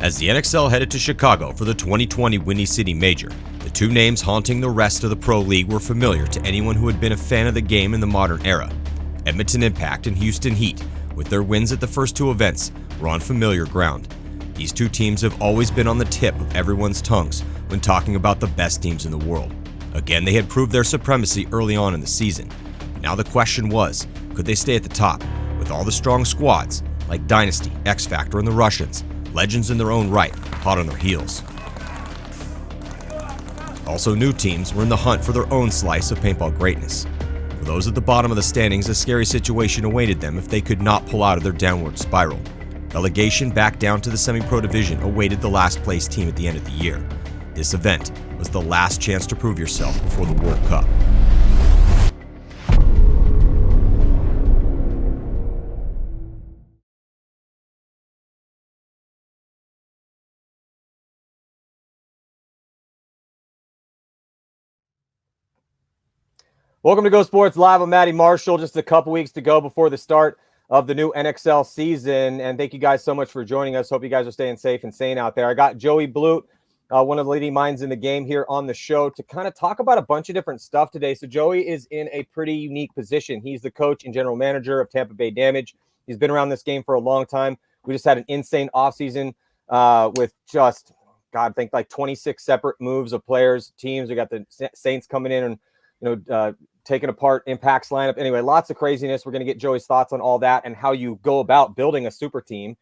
As the NXL headed to Chicago for the 2020 Windy City Major, the two names haunting the rest of the Pro League were familiar to anyone who had been a fan of the game in the modern era. Edmonton Impact and Houston Heat, with their wins at the first two events, were on familiar ground. These two teams have always been on the tip of everyone's tongues when talking about the best teams in the world. Again, they had proved their supremacy early on in the season. Now the question was, could they stay at the top with all the strong squads like Dynasty, X Factor, and the Russians, legends in their own right, hot on their heels? Also, new teams were in the hunt for their own slice of paintball greatness. For those at the bottom of the standings, a scary situation awaited them if they could not pull out of their downward spiral. Relegation back down to the semi-pro division awaited the last place team at the end of the year. This event was the last chance to prove yourself before the World Cup. Welcome to Go Sports Live. I'm Matty Marshall. Just a couple weeks to go before the start of the new NXL season. And thank you guys so much for joining us. Hope you guys are staying safe and sane out there. I got Joey Blute, one of the leading minds in the game, here on the show to kind of talk about a bunch of different stuff today. So Joey is in a pretty unique position. He's the coach and general manager of Tampa Bay Damage. He's been around this game for a long time. We just had an insane offseason with just, God, I think like 26 separate moves of players, teams. We got the Saints coming in and, taking apart Impact's lineup. Anyway, lots of craziness. We're going to get Joey's thoughts on all that and how you go about building a super team.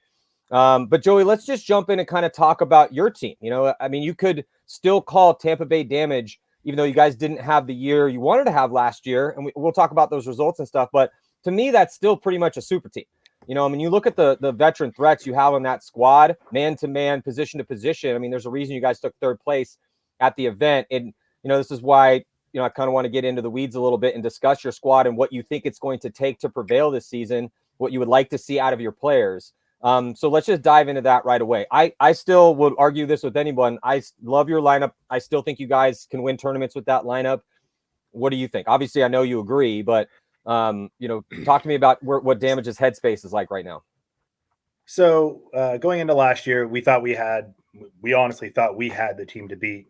But Joey, let's just jump in and kind of talk about your team. You could still call Tampa Bay Damage, even though you guys didn't have the year you wanted to have last year. And we'll talk about those results and stuff. But to me, that's still pretty much a super team. You look at the veteran threats you have on that squad, man to man, position to position. There's a reason you guys took third place at the event. And, this is why, I kind of want to get into the weeds a little bit and discuss your squad and what you think it's going to take to prevail this season, what you would like to see out of your players. So let's just dive into that right away. I still would argue this with anyone. I love your lineup. I still think you guys can win tournaments with that lineup. What do you think? Obviously, I know you agree, but, talk to me about what Damage's headspace is like right now. So going into last year, we honestly thought we had the team to beat.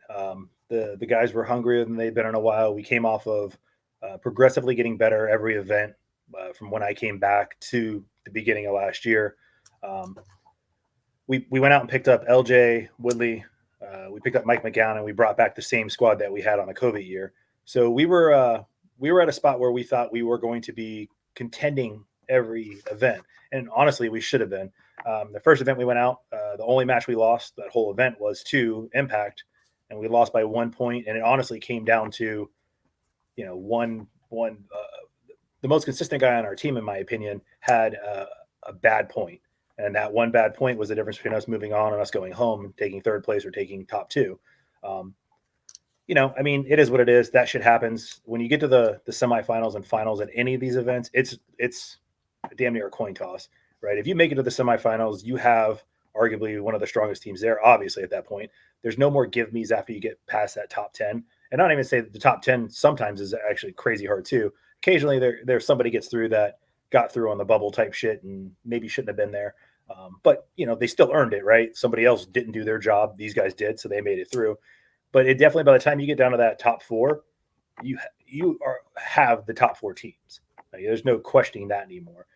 The guys were hungrier than they'd been in a while. We came off of progressively getting better every event from when I came back to the beginning of last year. We went out and picked up LJ Woodley. We picked up Mike McGowan, and we brought back the same squad that we had on the COVID year. So we were at a spot where we thought we were going to be contending every event. And honestly, we should have been. The first event we went out, the only match we lost that whole event was to Impact. And we lost by 1 point, and it honestly came down to, the most consistent guy on our team, in my opinion, had a bad point, and that one bad point was the difference between us moving on and us going home, taking third place or taking top two. It is what it is. That shit happens when you get to the semifinals and finals at any of these events. It's damn near a coin toss, right? If you make it to the semifinals, you have arguably one of the strongest teams there. Obviously, at that point, there's no more give me's after you get past that top 10. And I don't even say that the top 10 sometimes is actually crazy hard too. Occasionally there's somebody gets through that got through on the bubble type shit and maybe shouldn't have been there. But they still earned it, right? Somebody else didn't do their job. These guys did, so they made it through. But it definitely, by the time you get down to that top four, you have the top four teams. There's no questioning that anymore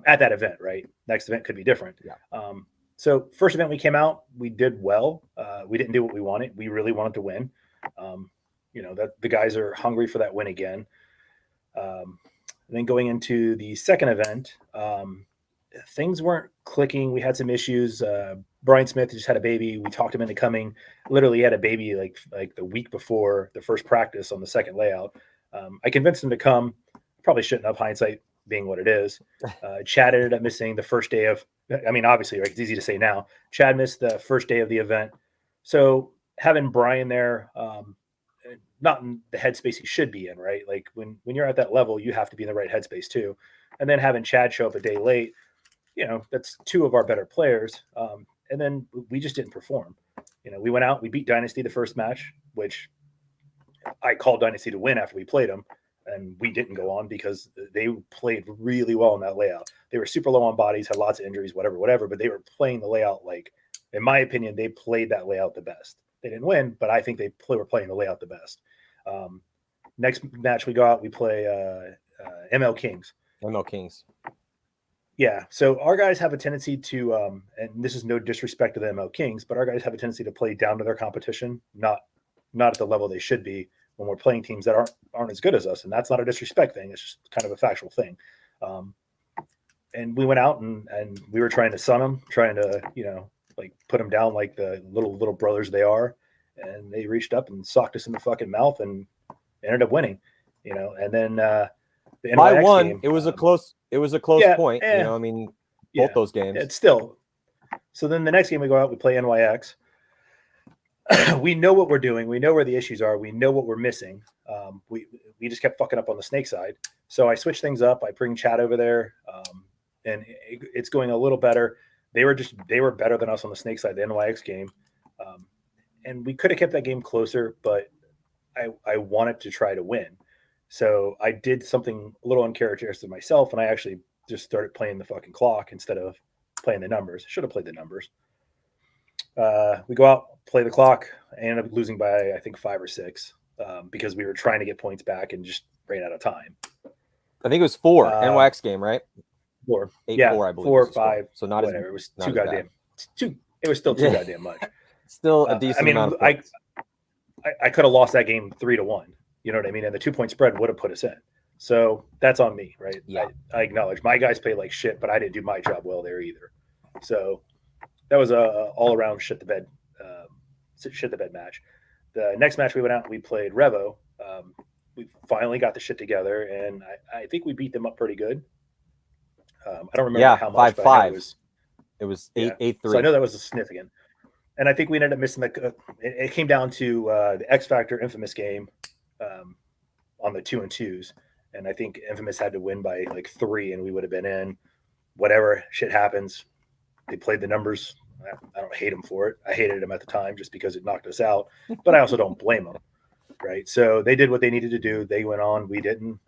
at that event, right? Next event could be different. Yeah. So first event we came out, we did well. We didn't do what we wanted. We really wanted to win. That the guys are hungry for that win again. And then going into the second event, things weren't clicking. We had some issues. Brian Smith just had a baby. We talked him into coming. Literally had a baby like the week before the first practice on the second layout. I convinced him to come. Probably shouldn't have, hindsight being what it is. Chad ended up missing the first day of, obviously, right, it's easy to say now. Chad missed the first day of the event. So having Brian there, not in the headspace he should be in, right? Like when you're at that level, you have to be in the right headspace too. And then having Chad show up a day late, that's two of our better players. And then we just didn't perform. We went out, we beat Dynasty the first match, which I called Dynasty to win after we played them. And we didn't go on because they played really well in that layout. They were super low on bodies, had lots of injuries, whatever, but they were playing the layout like in my opinion, they played that layout the best. They didn't win, but I think they were playing the layout the best. Next match we go out, we play ML Kings. ML Kings. Yeah. So our guys have a tendency to, and this is no disrespect to the ML Kings, but our guys have a tendency to play down to their competition, not at the level they should be when we're playing teams that aren't as good as us. And that's not a disrespect thing. It's just kind of a factual thing. And we went out and we were trying to sun them, trying to, like put them down like the little brothers they are. And they reached up and socked us in the fucking mouth and ended up winning, and then the NYX by one game, it was a close point, both those games. It's still. So then the next game we go out, we play NYX. We know what we're doing. We know where the issues are. We know what we're missing. We just kept fucking up on the snake side. So I switched things up. I bring Chad over there, and it's going a little better. They were better than us on the snake side, the NYX game. And we could have kept that game closer, but I wanted to try to win. So I did something a little uncharacteristic myself, and I actually just started playing the fucking clock instead of playing the numbers. Should have played the numbers. We go out, play the clock, and end up losing by, I think, 5 or 6 because we were trying to get points back and just ran out of time. I think it was 4 NYX game, right? 4. 8-4, I believe. 4 or 5. So not whatever. It was too as goddamn. It was still too goddamn much. Still a decent amount of points. I could have lost that game 3-1. You know what I mean? And the 2-point spread would have put us in. So that's on me, right? Yeah. I acknowledge my guys played like shit, but I didn't do my job well there either. So that was a all around shit the bed match. The next match we went out, we played Revo. We finally got the shit together, and I think we beat them up pretty good. I don't remember how much. 5-5. It was 8-3. So I know that was significant. And I think we ended up missing it came down to the X Factor Infamous game on the 2-2s. And I think Infamous had to win by like 3, and we would have been in. Whatever shit happens, they played the numbers. I don't hate them for it. I hated them at the time just because it knocked us out. But I also don't blame them, right? So they did what they needed to do. They went on. We didn't.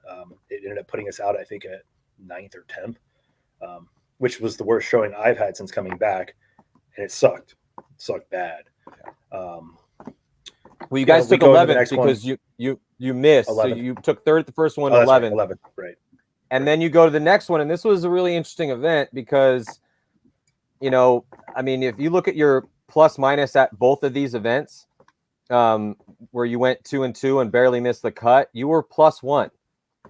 It ended up putting us out, I think, at 9th or 10th, which was the worst showing I've had since coming back. And it sucked. Sucked bad. Well, you guys took 11 because you missed. 11. So you took third at the first one, 11. Right, 11, right. And then you go to the next one, and this was a really interesting event because, if you look at your plus minus at both of these events, where you went 2-2 and barely missed the cut, you were +1.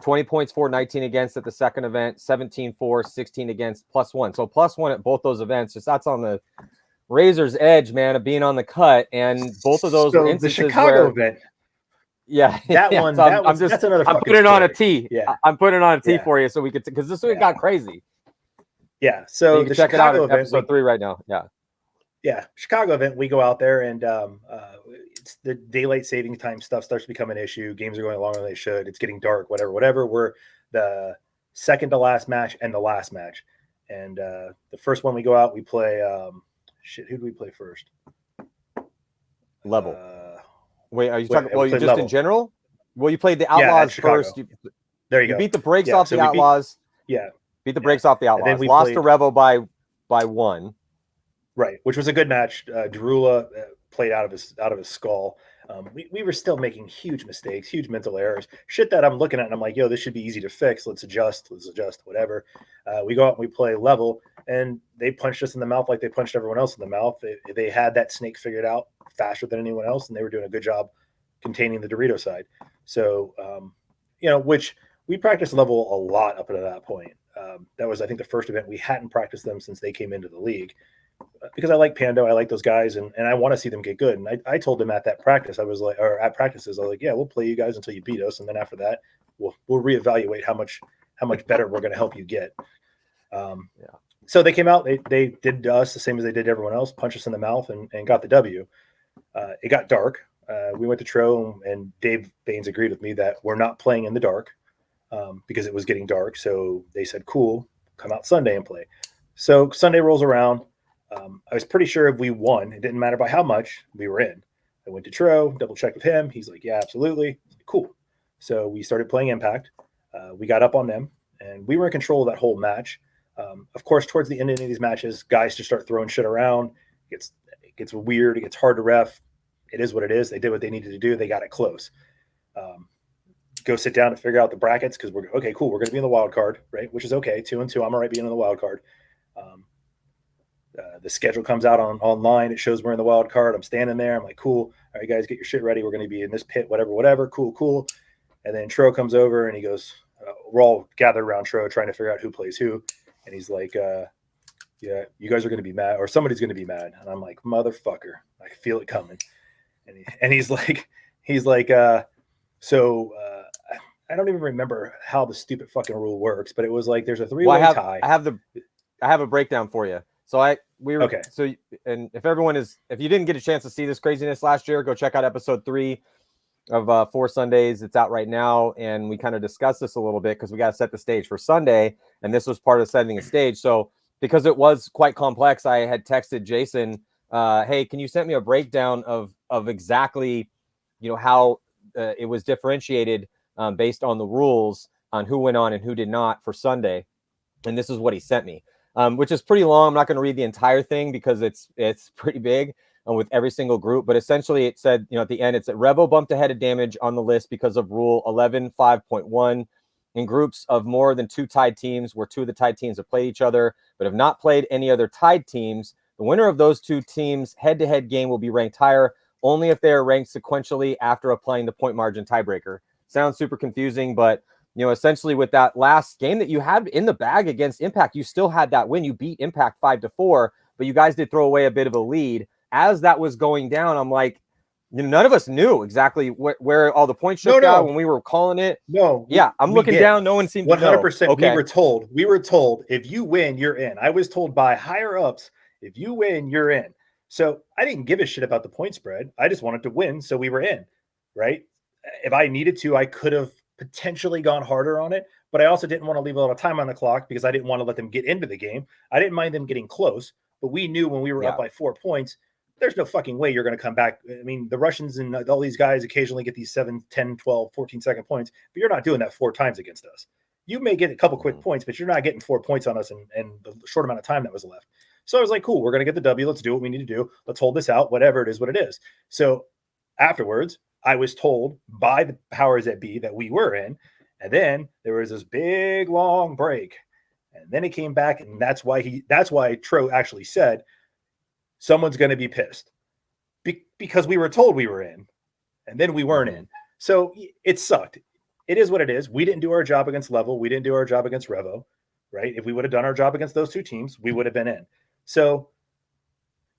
20 points for, 19 against at the second event, 17 for, 16 against, +1. So +1 at both those events. Just that's on the razor's edge, man, of being on the cut. And both of those were instances the Chicago event. Yeah, that yeah, one. So That's another. I'm putting it on a T. Yeah, I'm putting it on a T for you so we could, because this week got crazy. Yeah, so you can check Chicago it out at event, episode 3 right now. Yeah, Chicago event. We go out there and it's the daylight saving time stuff starts to become an issue. Games are going longer than they should. It's getting dark. Whatever. We're the second to last match and the last match, and the first one we go out, we play. Who do we play first? Level. Wait, are you talking? Well, you just Level. In general. Well, you played the Outlaws first. There you go. You beat the brakes off the Outlaws. Beat the brakes off the Outlaws. And then we lost to Revo by 1. Right, which was a good match. Derula played out of his skull. We were still making huge mistakes, huge mental errors, shit that I'm looking at and I'm like, yo, this should be easy to fix. Let's adjust, whatever. We go out and we play Level, and they punched us in the mouth like they punched everyone else in the mouth. They had that snake figured out faster than anyone else, and they were doing a good job containing the Dorito side. So, which we practiced Level a lot up until that point. That was, I think, the first event we hadn't practiced them since they came into the league. Because I like Pando, I like those guys, and I want to see them get good. And I told them at that practice, at practices, I was like, yeah, we'll play you guys until you beat us, and then after that, we'll reevaluate how much better we're going to help you get. So they came out, they did to us the same as they did to everyone else, punched us in the mouth, and got the W. It got dark. We went to Tro, and Dave Baines agreed with me that we're not playing in the dark because it was getting dark. So they said, cool, come out Sunday and play. So Sunday rolls around. I was pretty sure if we won, it didn't matter by how much, we were in. I went to Tro, double checked with him. He's like, yeah, absolutely. Cool. So we started playing Impact. We got up on them, and we were in control of that whole match. Of course, towards the end of these matches, guys just start throwing shit around. It gets weird. It gets hard to ref. It is what it is. They did what they needed to do. They got it close. Go sit down and figure out the brackets because we're okay. Cool. We're going to be in the wild card, right? Which is okay. 2-2. I'm all right being in the wild card. The schedule comes out online. It shows we're in the wild card. I'm standing there. I'm like, cool. All right, guys, get your shit ready. We're going to be in this pit, whatever. Cool. And then Tro comes over and he goes, we're all gathered around Tro trying to figure out who plays who. And he's like, yeah, you guys are going to be mad or somebody's going to be mad. And I'm like, motherfucker, I feel it coming. And he's like, I don't even remember how the stupid fucking rule works, but it was like, there's a 3-way tie. I have a breakdown for you. So okay. So, and if you didn't get a chance to see this craziness last year, go check out episode 3 of 4 Sundays. It's out right now. And we kind of discussed this a little bit because we got to set the stage for Sunday. And this was part of setting a stage. So because it was quite complex, I had texted Jason, hey, can you send me a breakdown of exactly, how it was differentiated based on the rules on who went on and who did not for Sunday. And this is what he sent me. Which is pretty long. I'm not going to read the entire thing because it's pretty big with every single group. But essentially, it said, at the end, it said Revo bumped ahead of Damage on the list because of Rule 11.5.1. In groups of more than 2 tied teams, where 2 of the tied teams have played each other but have not played any other tied teams, the winner of those 2 teams' head-to-head game will be ranked higher only if they are ranked sequentially after applying the point margin tiebreaker. Sounds super confusing, but essentially with that last game that you had in the bag against Impact, you still had that win. You beat Impact 5-4, but you guys did throw away a bit of a lead. As that was going down, I'm like, none of us knew exactly where all the points shook out when we were calling it. No. Yeah, I'm looking down. No one seemed to know. 100%. Okay. We were told if you win, you're in. I was told by higher ups, if you win, you're in. So I didn't give a shit about the point spread. I just wanted to win. So we were in, right? If I needed to, I could have potentially gone harder on it, but I also didn't want to leave a lot of time on the clock because I didn't want to let them get into the game. I didn't mind them getting close, but we knew when we were up by 4 points, there's no fucking way you're going to come back. I mean, the Russians and all these guys occasionally get these 7, 10, 12, 14-second points, but you're not doing that 4 times against us. You may get a couple quick points, but you're not getting 4 points on us in the short amount of time that was left. So I was like, cool, we're going to get the W. Let's do what we need to do. Let's hold this out, whatever it is, what it is. So afterwards, I was told by the powers that be that we were in. And then there was this big long break. And then it came back. And that's why Tro actually said, someone's going to be pissed because we were told we were in and then we weren't in. So it sucked. It is what it is. We didn't do our job against Level. We didn't do our job against Revo, right? If we would have done our job against those 2 teams, we would have been in. So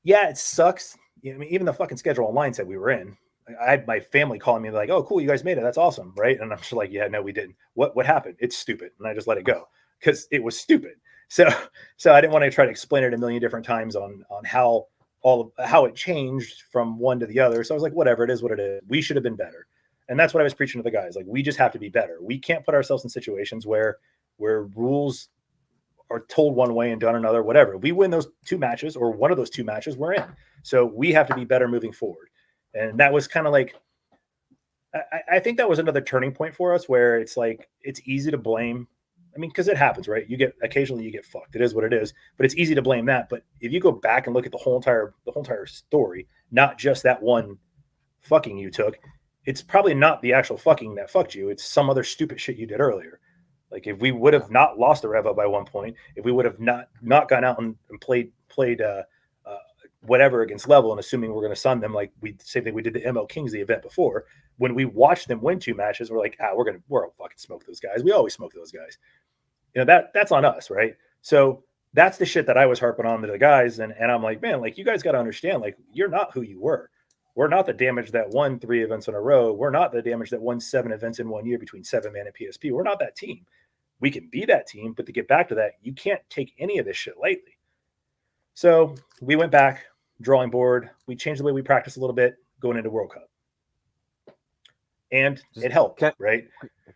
yeah, it sucks. I mean, even the fucking schedule online said we were in. I had my family calling me like, oh, cool, you guys made it. That's awesome, right? And I'm just like, yeah, no, we didn't. What happened? It's stupid. And I just let it go because it was stupid. So I didn't want to try to explain it a million different times on how it changed from one to the other. So I was like, whatever, it is what it is. We should have been better. And that's what I was preaching to the guys. Like, we just have to be better. We can't put ourselves in situations where rules are told one way and done another, whatever. We win those 2 matches or one of those 2 matches, we're in. So we have to be better moving forward. And that was kind of like, I think that was another turning point for us where it's like, it's easy to blame. I mean, because it happens, right? Occasionally you get fucked. It is what it is, but it's easy to blame that. But if you go back and look at the whole entire story, not just that one fucking you took, it's probably not the actual fucking that fucked you. It's some other stupid shit you did earlier. Like if we would have not lost the Revo by 1 point, if we would have not gone out and played whatever against Level and assuming we're going to sun them like same thing we did the ML Kings the event before. When we watched them win 2 matches, we're like, we're going to fucking smoke those guys. We always smoke those guys. That's on us, right? So that's the shit that I was harping on to the guys. And I'm like, man, like, you guys got to understand, like, you're not who you were. We're not the Damage that won 3 events in a row. We're not the Damage that won 7 events in 1 year between 7-man and PSP. We're not that team. We can be that team, but to get back to that, you can't take any of this shit lightly. So we went back, drawing board. We changed the way we practice a little bit going into World Cup. And it helped, right?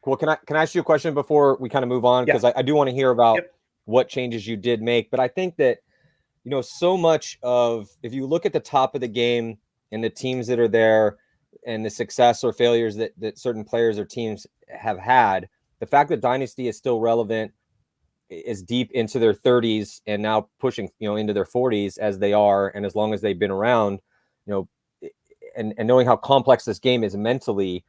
Well, can I ask you a question before we kind of move on? Because I do want to hear about what changes you did make. But I think that, so much of, if you look at the top of the game and the teams that are there and the success or failures that certain players or teams have had, the fact that Dynasty is still relevant as deep into their 30s and now pushing, into their 40s as they are, and as long as they've been around, and knowing how complex this game is mentally,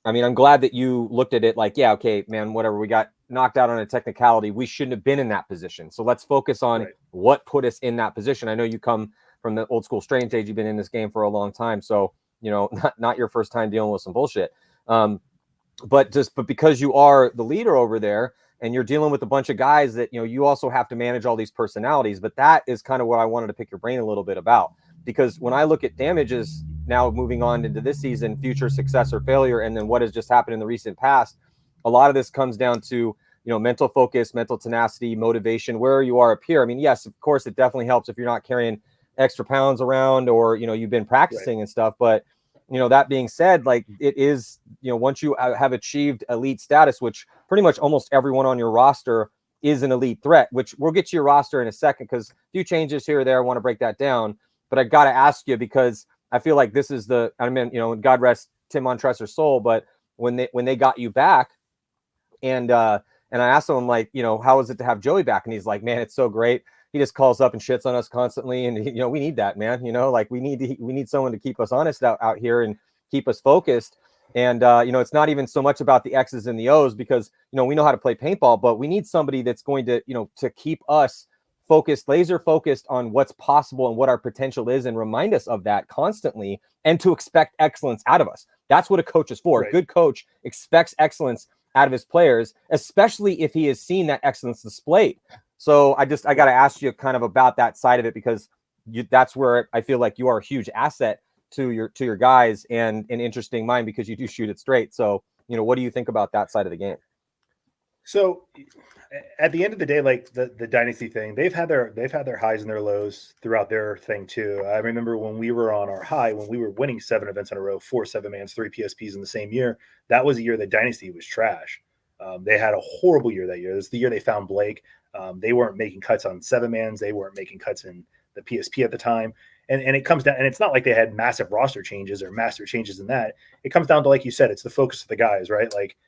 I mean, I'm glad that you looked at it like, yeah, okay, man, whatever, we got knocked out on a technicality. We shouldn't have been in that position. So let's focus on what put us in that position. I know you come from the old school strange age. You've been in this game for a long time. So, not your first time dealing with some bullshit. But because you are the leader over there and you're dealing with a bunch of guys that, you also have to manage all these personalities. But that is kind of what I wanted to pick your brain a little bit about, because when I look at Damages now moving on into this season, future success or failure, and then what has just happened in the recent past, a lot of this comes down to, mental focus, mental tenacity, motivation, where you are up here. I mean, yes, of course, it definitely helps if you're not carrying extra pounds around or, you've been practicing and stuff. But that being said, like, it is, once you have achieved elite status, which pretty much almost everyone on your roster is an elite threat, which we'll get to your roster in a second, because a few changes here or there, I want to break that down. But I got to ask you, because I feel like this is God rest Tim Montresor's soul, but when they got you back, and I asked him, like, how is it to have Joey back? And he's like, man, it's so great. He just calls up and shits on us constantly. And, we need that, man. Like, we need someone to keep us honest out here and keep us focused. And, it's not even so much about the X's and the O's, because, we know how to play paintball, but we need somebody that's going to, to keep us focused, laser focused on what's possible and what our potential is, and remind us of that constantly, and to expect excellence out of us. That's what a coach is for. A good coach expects excellence out of his players, especially if he has seen that excellence displayed. So I got to ask you kind of about that side of it, because that's where I feel like you are a huge asset to your guys, and an interesting mind, because you do shoot it straight. So, what do you think about that side of the game? So at the end of the day, like the dynasty thing, they've had their highs and their lows throughout their thing too. I remember when we were on our high, when we were winning 7 events in a row, 4 7-mans, 3 PSPs in the same year. That was a year that dynasty was trash. They had a horrible year that year. It was the year they found Blake. They weren't making cuts on 7-mans. They weren't making cuts in the PSP at the time. And it comes down, and it's not like they had massive roster changes or massive changes in that. It comes down to, like you said, it's the focus of the guys, right? Like,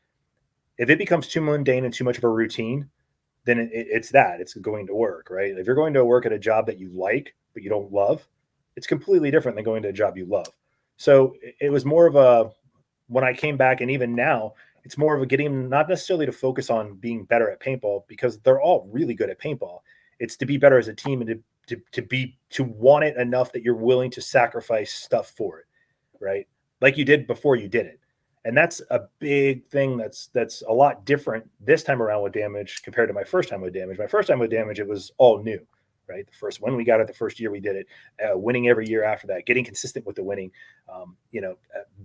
if it becomes too mundane and too much of a routine, then it's going to work, right? If you're going to work at a job that you like, but you don't love, it's completely different than going to a job you love. So it was more of when I came back, and even now, it's more of a getting, not necessarily to focus on being better at paintball, because they're all really good at paintball. It's to be better as a team, and to want it enough that you're willing to sacrifice stuff for it, right? Like you did before you did it. And that's a big thing that's a lot different this time around with Damage compared to my first time with Damage. My first time with Damage, it was all new, right? The first one we got it the first year we did it, winning every year after that, getting consistent with the winning,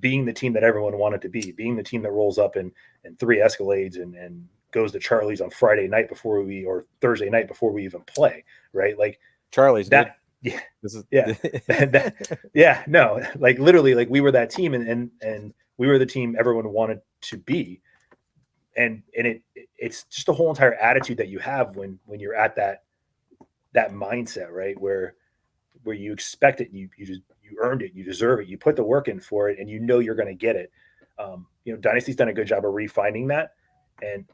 being the team that everyone wanted to be, being the team that rolls up in 3 Escalades and goes to Charlie's on Friday night or Thursday night before we even play, right? Like Charlie's that. Yeah. No, like literally, like we were that team, and we were the team everyone wanted to be. And it's just a whole entire attitude that you have when you're at that mindset, right? Where you expect it, you earned it, you deserve it, you put the work in for it, and you're going to get it. Dynasty's done a good job of refining that. And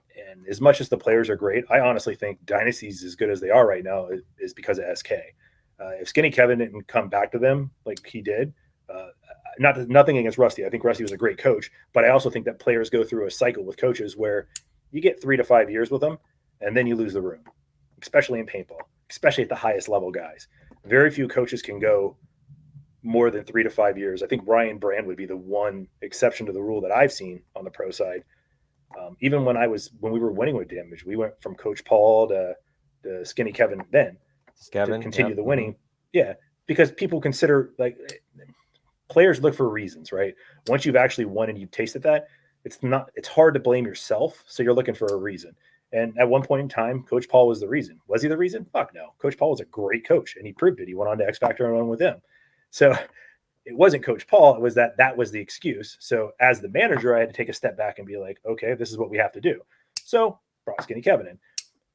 as much as the players are great, I honestly think Dynasty's as good as they are right now is because of SK. If Skinny Kevin didn't come back to them like he did, nothing against Rusty. I think Rusty was a great coach, but I also think that players go through a cycle with coaches where you get 3 to 5 years with them, and then you lose the room, especially in paintball, especially at the highest level guys. Very few coaches can go more than 3 to 5 years. I think Ryan Brand would be the one exception to the rule that I've seen on the pro side. Even when we were winning with Damage, we went from Coach Paul to Skinny Kevin then to continue the winning. Yeah, because people consider, like, players look for reasons, right? Once you've actually won and you've tasted that, it's hard to blame yourself. So you're looking for a reason. And at one point in time, Coach Paul was the reason. Was he the reason? Fuck no. Coach Paul was a great coach, and he proved it. He went on to X Factor and won with him. So it wasn't Coach Paul. It was that was the excuse. So as the manager, I had to take a step back and be like, okay, this is what we have to do. So brought Skinny Kevin in.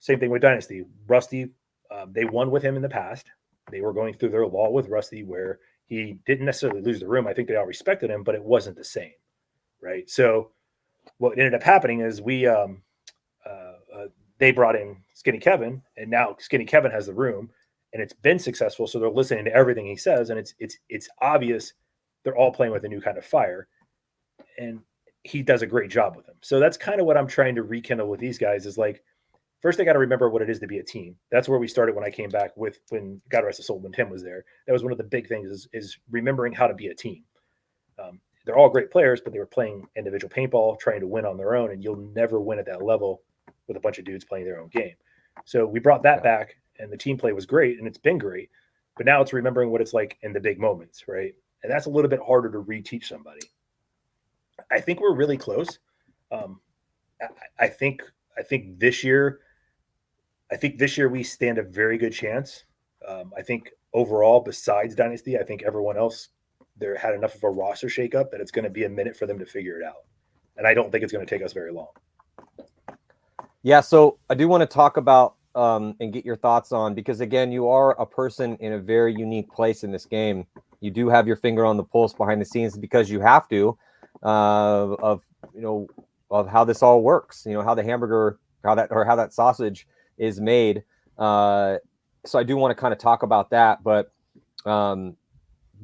Same thing with Dynasty. Rusty, they won with him in the past. They were going through their law with Rusty where he didn't necessarily lose the room. I think they all respected him, but it wasn't the same, right? So what ended up happening is they brought in Skinny Kevin, and now Skinny Kevin has the room, and it's been successful. So they're listening to everything he says, and it's obvious they're all playing with a new kind of fire, and he does a great job with them. So that's kind of what I'm trying to rekindle with these guys is like, first they got to remember what it is to be a team. That's where we started when I came back when God rest his soul, when Tim was there. That was one of the big things is remembering how to be a team. They're all great players, but they were playing individual paintball, trying to win on their own, and you'll never win at that level with a bunch of dudes playing their own game. So we brought that back, and the team play was great, and it's been great. But now it's remembering what it's like in the big moments, right? And that's a little bit harder to reteach somebody. I think we're really close. I think this year we stand a very good chance. I think overall, besides Dynasty, I think everyone else there had enough of a roster shakeup that it's going to be a minute for them to figure it out. And I don't think it's going to take us very long. Yeah, so I do want to talk about and get your thoughts on, because again, you are a person in a very unique place in this game. You do have your finger on the pulse behind the scenes because you have to of how this all works. How the hamburger, how that sausage is made. So I do want to kind of talk about that, but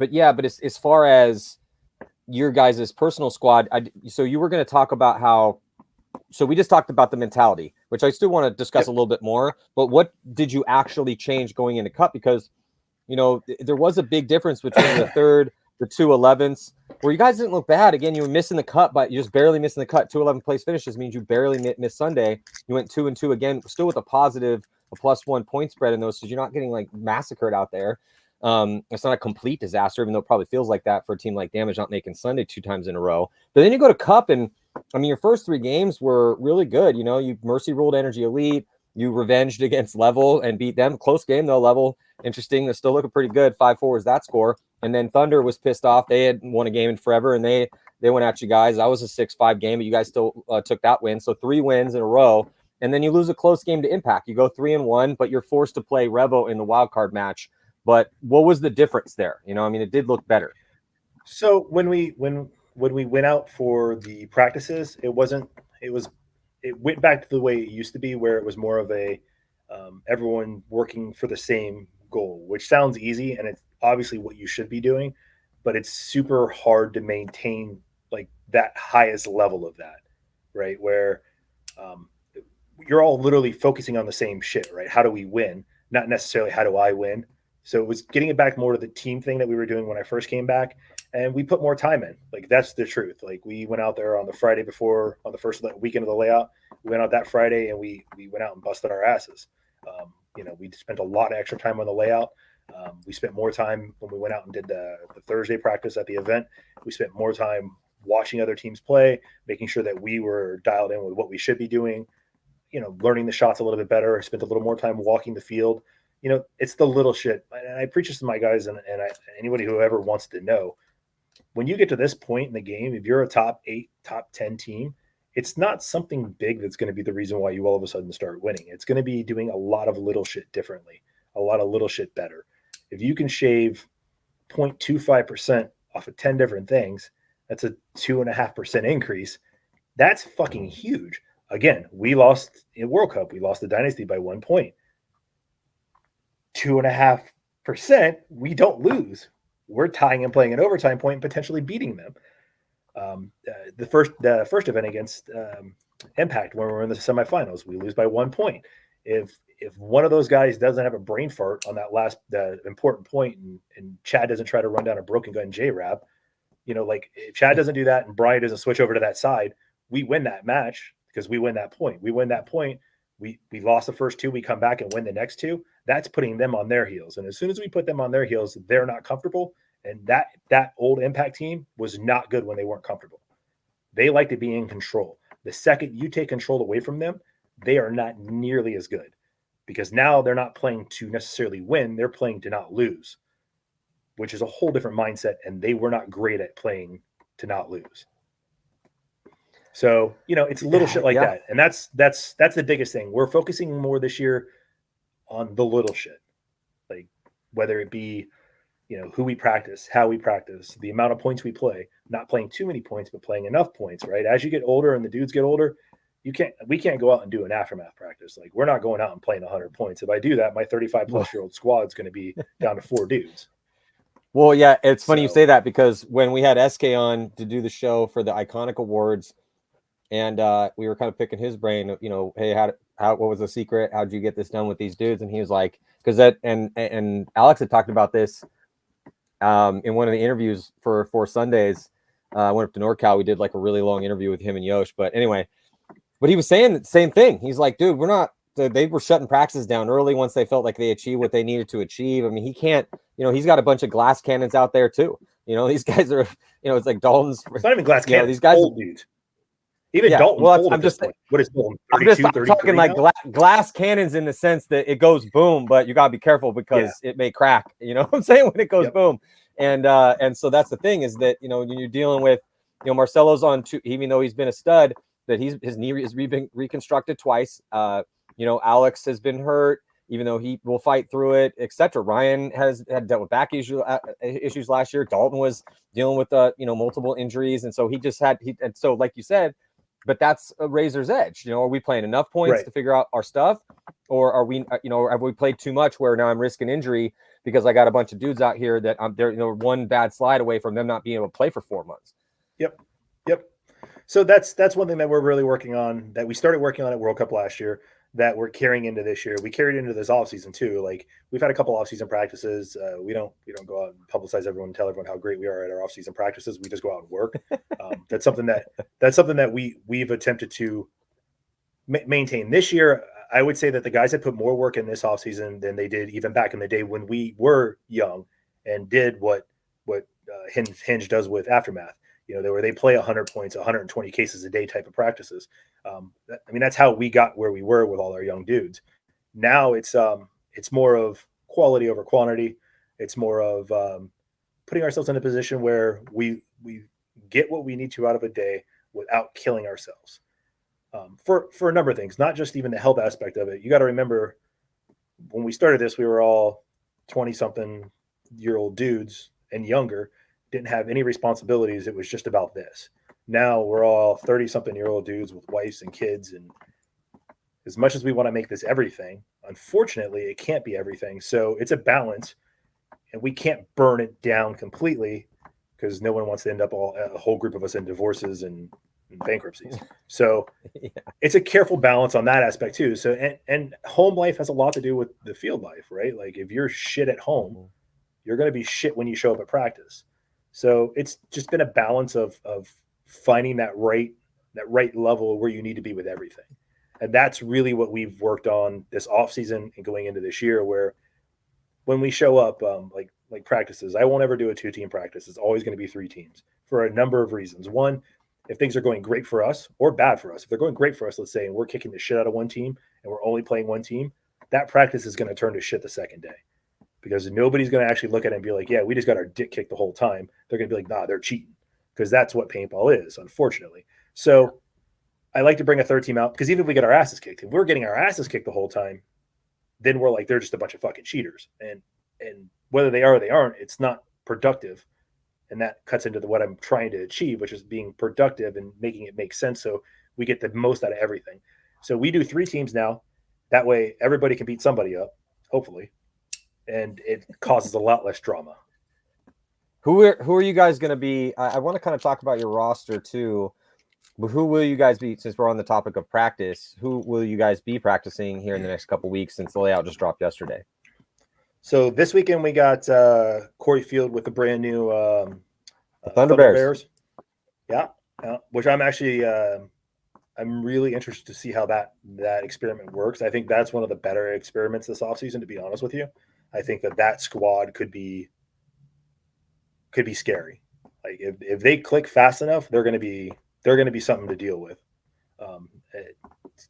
as far as your guys' personal squad, so you were going to talk about how. So we just talked about the mentality, which I still want to discuss a little bit more. But what did you actually change going into Cup? Because, there was a big difference between the third, the 2/11s, where you guys didn't look bad. Again, you were missing the cut, but you're just barely missing the cut. 2/11 place finishes means you barely missed Sunday. You went 2-2 again, still with a +1 point spread in those, so you're not getting like massacred out there. It's not a complete disaster, even though it probably feels like that for a team like Damage not making Sunday 2 times in a row. But then you go to Cup, and your first 3 games were really good. You mercy ruled Energy Elite, you revenged against Level and beat them. Close game though. Level, interesting. They're still looking pretty good. 5-4 was that score. And then Thunder was pissed off. They had won a game in forever, and they went at you guys. That was a 6-5 game, but you guys still took that win. So 3 wins in a row. And then you lose a close game to Impact. You go 3-1, but you're forced to play Revo in the wild card match. But what was the difference there? It did look better. So when we went out for the practices, it went back to the way it used to be, where it was more of a everyone working for the same goal, which sounds easy, and it's obviously what you should be doing, but it's super hard to maintain like that highest level of that, right? Where you're all literally focusing on the same shit, right? How do we win? Not necessarily how do I win. So it was getting it back more to the team thing that we were doing when I first came back, and we put more time in. Like, that's the truth. Like, we went out there on the Friday before, on the first weekend of the layout. We went out that Friday, and we went out and busted our asses. We spent a lot of extra time on the layout. We spent more time when we went out and did the Thursday practice at the event. We spent more time watching other teams play, making sure that we were dialed in with what we should be doing, learning the shots a little bit better. I spent a little more time walking the field. It's the little shit. And I preach this to my guys and anybody who ever wants to know, when you get to this point in the game, if you're a top 8, top 10 team, it's not something big that's going to be the reason why you all of a sudden start winning. It's going to be doing a lot of little shit differently, a lot of little shit better. If you can shave 0.25% off of 10 different things, that's a 2.5% increase. That's fucking huge. Again, we lost in World Cup. We lost the Dynasty by 1 point. 2.5%, we don't lose. We're tying and playing an overtime point and potentially beating them. The first event against Impact, when we were in the semifinals, we lose by 1 point. If one of those guys doesn't have a brain fart on that last important point, and Chad doesn't try to run down a broken gun J-Rab, if Chad doesn't do that and Brian doesn't switch over to that side, we win that match because we win that point. We win that point. We lost the first 2. We come back and win the next 2. That's putting them on their heels. And as soon as we put them on their heels, they're not comfortable. And that old Impact team was not good when they weren't comfortable. They like to be in control. The second you take control away from them, they are not nearly as good, because now they're not playing to necessarily win. They're playing to not lose, which is a whole different mindset. And they were not great at playing to not lose. So, it's little shit like that. And that's the biggest thing. We're focusing more this year on the little shit, like whether it be, who we practice, how we practice, the amount of points we play, not playing too many points, but playing enough points, right? As you get older and the dudes get older, we can't go out and do an aftermath practice. Like, we're not going out and playing 100 points. If I do that, my 35-plus-year-old squad is going to be down to 4 dudes. Well, yeah, it's funny you say that, because when we had SK on to do the show for the Iconic Awards, and we were kind of picking his brain, you know, hey, what was the secret? How'd you get this done with these dudes? And he was like, because that, and Alex had talked about this in one of the interviews for Sundays. I went up to NorCal. We did like a really long interview with him and Yosh. But anyway, but he was saying the same thing. He's like, dude, they were shutting practices down early once they felt like they achieved what they needed to achieve. I mean, he can't, you know, he's got a bunch of glass cannons out there too. You know, these guys are, you know, it's like Dalton's. It's not even glass cannons. These guys, old dudes. Even Dalton's old. I'm just, what is Dalton? 32, I'm talking like glass cannons in the sense that it goes boom, but you gotta be careful because it may crack. You know what I'm saying? When it goes boom, and so that's the thing, is that, you know, when you're dealing with, you know, Marcelo's on 2, even though he's been a stud, that his knee is reconstructed twice. You know, Alex has been hurt, even though he will fight through it, etc. Ryan had dealt with back issues last year. Dalton was dealing with you know, multiple injuries, and so and so like you said. But that's a razor's edge. You know, are we playing enough points to figure out our stuff, or are we, you know, have we played too much where now I'm risking injury because I got a bunch of dudes out here that they're, you know, one bad slide away from them not being able to play for 4 months. Yep. So that's one thing that we're really working on, that we started working on at World Cup last year, that we're carrying into this year. We carried into this off season too. Like, we've had a couple off season practices. We don't go out and publicize everyone and tell everyone how great we are at our off season practices. We just go out and work. That's something that we've attempted to maintain this year. I would say that the guys that put more work in this off season than they did even back in the day when we were young and did what Hinge does with Aftermath. You know, they play 100 points, 120 cases a day type of practices. I mean, that's how we got where we were with all our young dudes. Now it's more of quality over quantity. It's more of putting ourselves in a position where we get what we need to out of a day without killing ourselves. For a number of things, not just even the health aspect of it. You got to remember, when we started this, we were all 20-something-year-old dudes and younger, didn't have any responsibilities. It was just about this. Now we're all 30-something-year-old dudes with wives and kids, and as much as we want to make this everything, unfortunately, it can't be everything. So it's a balance, and we can't burn it down completely, because no one wants to end up a whole group of us in divorces and bankruptcies. So it's a careful balance on that aspect too. So and home life has a lot to do with the field life, right? Like, if you're shit at home, you're going to be shit when you show up at practice. So it's just been a balance of finding that right level where you need to be with everything. And that's really what we've worked on this off season and going into this year, where when we show up, like practices, I won't ever do a 2-team practice. It's always going to be 3 teams for a number of reasons. One, if things are going great for us or bad for us, if they're going great for us, let's say, and we're kicking the shit out of one team and we're only playing one team, that practice is going to turn to shit the second day. Because nobody's going to actually look at it and be like, yeah, we just got our dick kicked the whole time. They're going to be like, nah, they're cheating. Because that's what paintball is, unfortunately. So I like to bring a third team out, because even if we get our asses kicked, if we're getting our asses kicked the whole time, then we're like, they're just a bunch of fucking cheaters. And whether they are or they aren't, it's not productive. And that cuts into what I'm trying to achieve, which is being productive and making it make sense so we get the most out of everything. So we do 3 teams now. That way everybody can beat somebody up, hopefully. And it causes a lot less drama. Who are you guys going to be? I want to kind of talk about your roster too. But who will you guys be, since we're on the topic of practice, who will you guys be practicing here in the next couple of weeks, since the layout just dropped yesterday? So this weekend we got Corey Field with the brand new Thunder Bears. Yeah, which I'm actually I'm really interested to see how that experiment works. I think that's one of the better experiments this offseason, to be honest with you. I think that squad could be scary. Like, if they click fast enough, they're going to be something to deal with.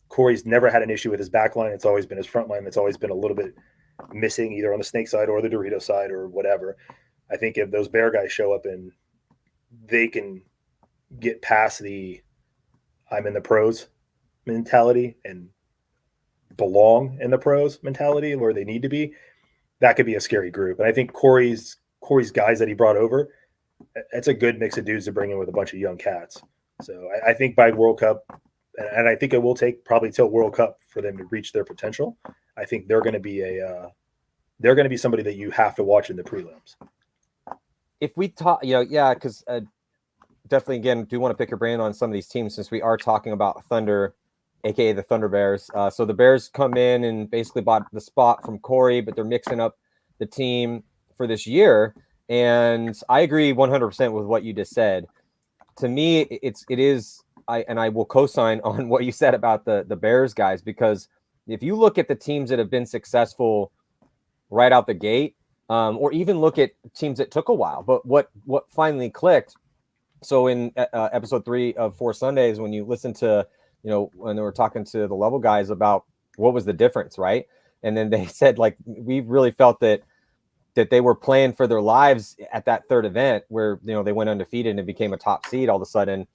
Corey's never had an issue with his back line. It's always been his front line that's always been a little bit missing, either on the Snake side or the Dorito side or whatever. I think if those Bear guys show up and they can get past the I'm in the pros mentality and belong in the pros mentality where they need to be, that could be a scary group. And I think Corey's guys that he brought over, it's a good mix of dudes to bring in with a bunch of young cats. So I think by World Cup, and I think it will take probably till World Cup for them to reach their potential. I think they're going to be somebody that you have to watch in the prelims. If we talk, yeah, because definitely, again, do want to pick your brain on some of these teams since we are talking about Thunder, aka the Thunder Bears. So the Bears come in and basically bought the spot from Corey, but they're mixing up the team for this year. And I agree 100% with what you just said. To me, it is. I will co-sign on what you said about the Bears guys, because if you look at the teams that have been successful right out the gate, or even look at teams that took a while, but what finally clicked. So in episode 3 of 4 Sundays, when you listen to, when they were talking to the Level guys about what was the difference, right? And then they said, like, we really felt that they were playing for their lives at that third event where, they went undefeated and became a top seed all of a sudden.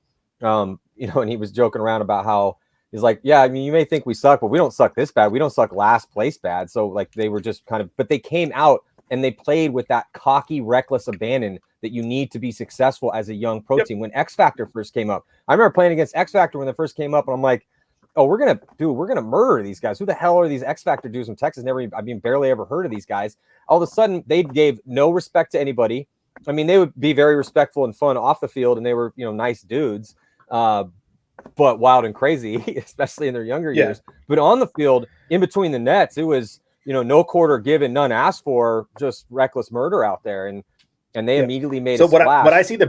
And he was joking around about how he's like, yeah, I mean, you may think we suck, but we don't suck this bad. We don't suck last place bad. So like they were just but they came out and they played with that cocky, reckless abandon that you need to be successful as a young pro team. When X Factor first came up, I remember playing against X Factor when they first came up, and I'm like, oh, we're gonna murder these guys. Who the hell are these X Factor dudes from Texas? Barely ever heard of these guys. All of a sudden, they gave no respect to anybody. I mean, they would be very respectful and fun off the field, and they were, nice dudes, but wild and crazy, especially in their younger years. But on the field, in between the nets, it was, no quarter given, none asked for, just reckless murder out there, and they immediately made a splash. What I see the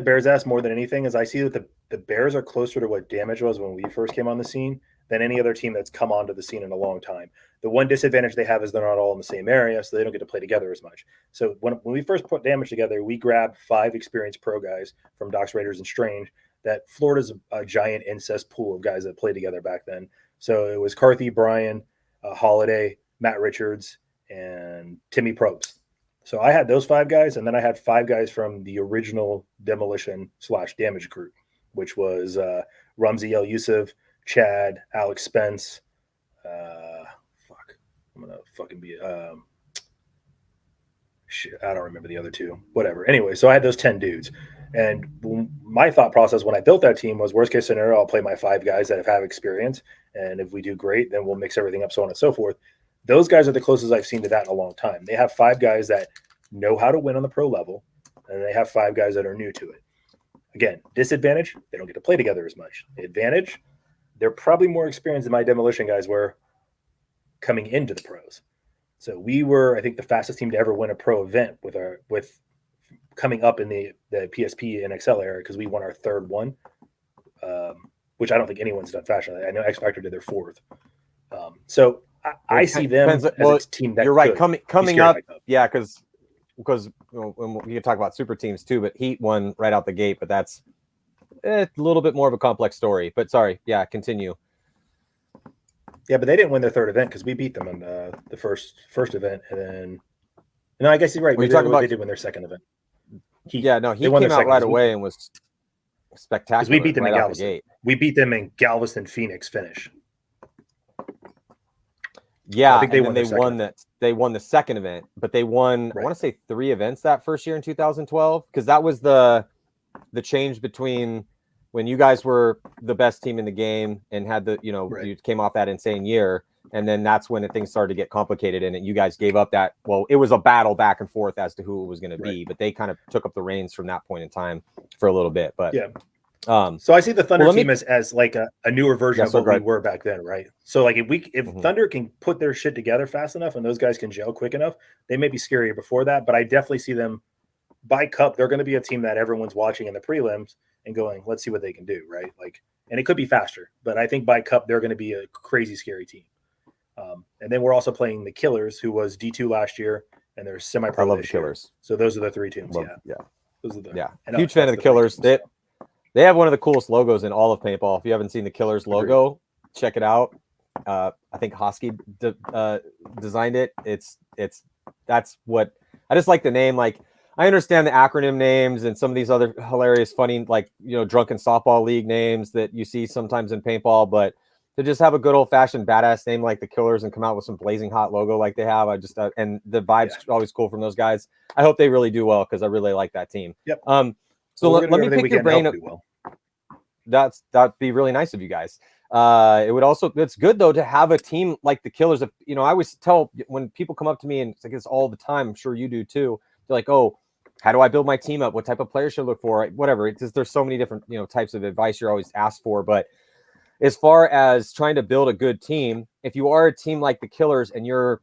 Bears as more than anything is I see that the Bears are closer to what Damage was when we first came on the scene than any other team that's come onto the scene in a long time. The one disadvantage they have is they're not all in the same area, so they don't get to play together as much. So when we first put Damage together, we grabbed 5 experienced pro guys from Docs, Raiders, and Strange. That Florida's a giant incest pool of guys that played together back then. So it was Carthy, Brian, Holiday, Matt Richards, and Timmy Probst. So I had those 5 guys, and then I had 5 guys from the original Demolition/Damage group, which was Rumsey El Yusuf, Chad, Alex Spence. I'm gonna fucking be shit. I don't remember the other 2. Whatever. Anyway, so I had those 10 dudes, and my thought process when I built that team was, worst case scenario, I'll play my 5 guys that have experience, and if we do great, then we'll mix everything up, so on and so forth. Those guys are the closest I've seen to that in a long time. They have 5 guys that know how to win on the pro level, and they have 5 guys that are new to it. Again, disadvantage, they don't get to play together as much. Advantage, they're probably more experienced than my Demolition guys were coming into the pros. So we were, I think, the fastest team to ever win a pro event with coming up in the PSP and XL era, because we won our 3rd one, which I don't think anyone's done faster. I know X Factor did their 4th. So I see them as a team that you're right. Coming up, yeah, because we can talk about super teams too, but Heat won right out the gate, but that's a little bit more of a complex story. But sorry, yeah, continue. Yeah, but they didn't win their 3rd event because we beat them on the first event, and then no, I guess you're right. They did win their 2nd event. He came out right away and was spectacular. We beat them right in Galveston. We beat them in Galveston, Phoenix finish. Yeah, I think they won that. They won the 2nd event, but they won, I want to say 3 events that first year in 2012, because that was the change between when you guys were the best team in the game and had you came off that insane year, and then that's when things started to get complicated, and you guys gave up that. Well, it was a battle back and forth as to who it was going to be, but they kind of took up the reins from that point in time for a little bit. But yeah. So I see the Thunder team as like a newer version of what we were back then, right? So like if Thunder can put their shit together fast enough and those guys can gel quick enough, they may be scarier before that. But I definitely see them by Cup. They're going to be a team that everyone's watching in the prelims and going, let's see what they can do, right? Like, and it could be faster, but I think by Cup they're going to be a crazy scary team. And then we're also playing the Killers, who was D2 last year, and they're semi-pro. I love the Killers. So those are the 3 teams. Those are huge fan of the Killers. They have one of the coolest logos in all of paintball. If you haven't seen the Killers logo, check it out. I think Hosky designed it. That's what I just like the name. Like, I understand the acronym names and some of these other hilarious, funny, like, drunken softball league names that you see sometimes in paintball, but to just have a good old fashioned badass name like the Killers and come out with some blazing hot logo like they have, and the vibe's always cool from those guys. I hope they really do well, because I really like that team. Yep. So let me pick your brain up. that'd be really nice of you guys. It would also, it's good though to have a team like the Killers. Of, I always tell when people come up to me, and it's like this all the time, I'm sure you do too. They're like, oh, how do I build my team up? What type of players should I look for? Whatever. It's just, there's so many different, types of advice you're always asked for. But as far as trying to build a good team, if you are a team like the Killers and you're,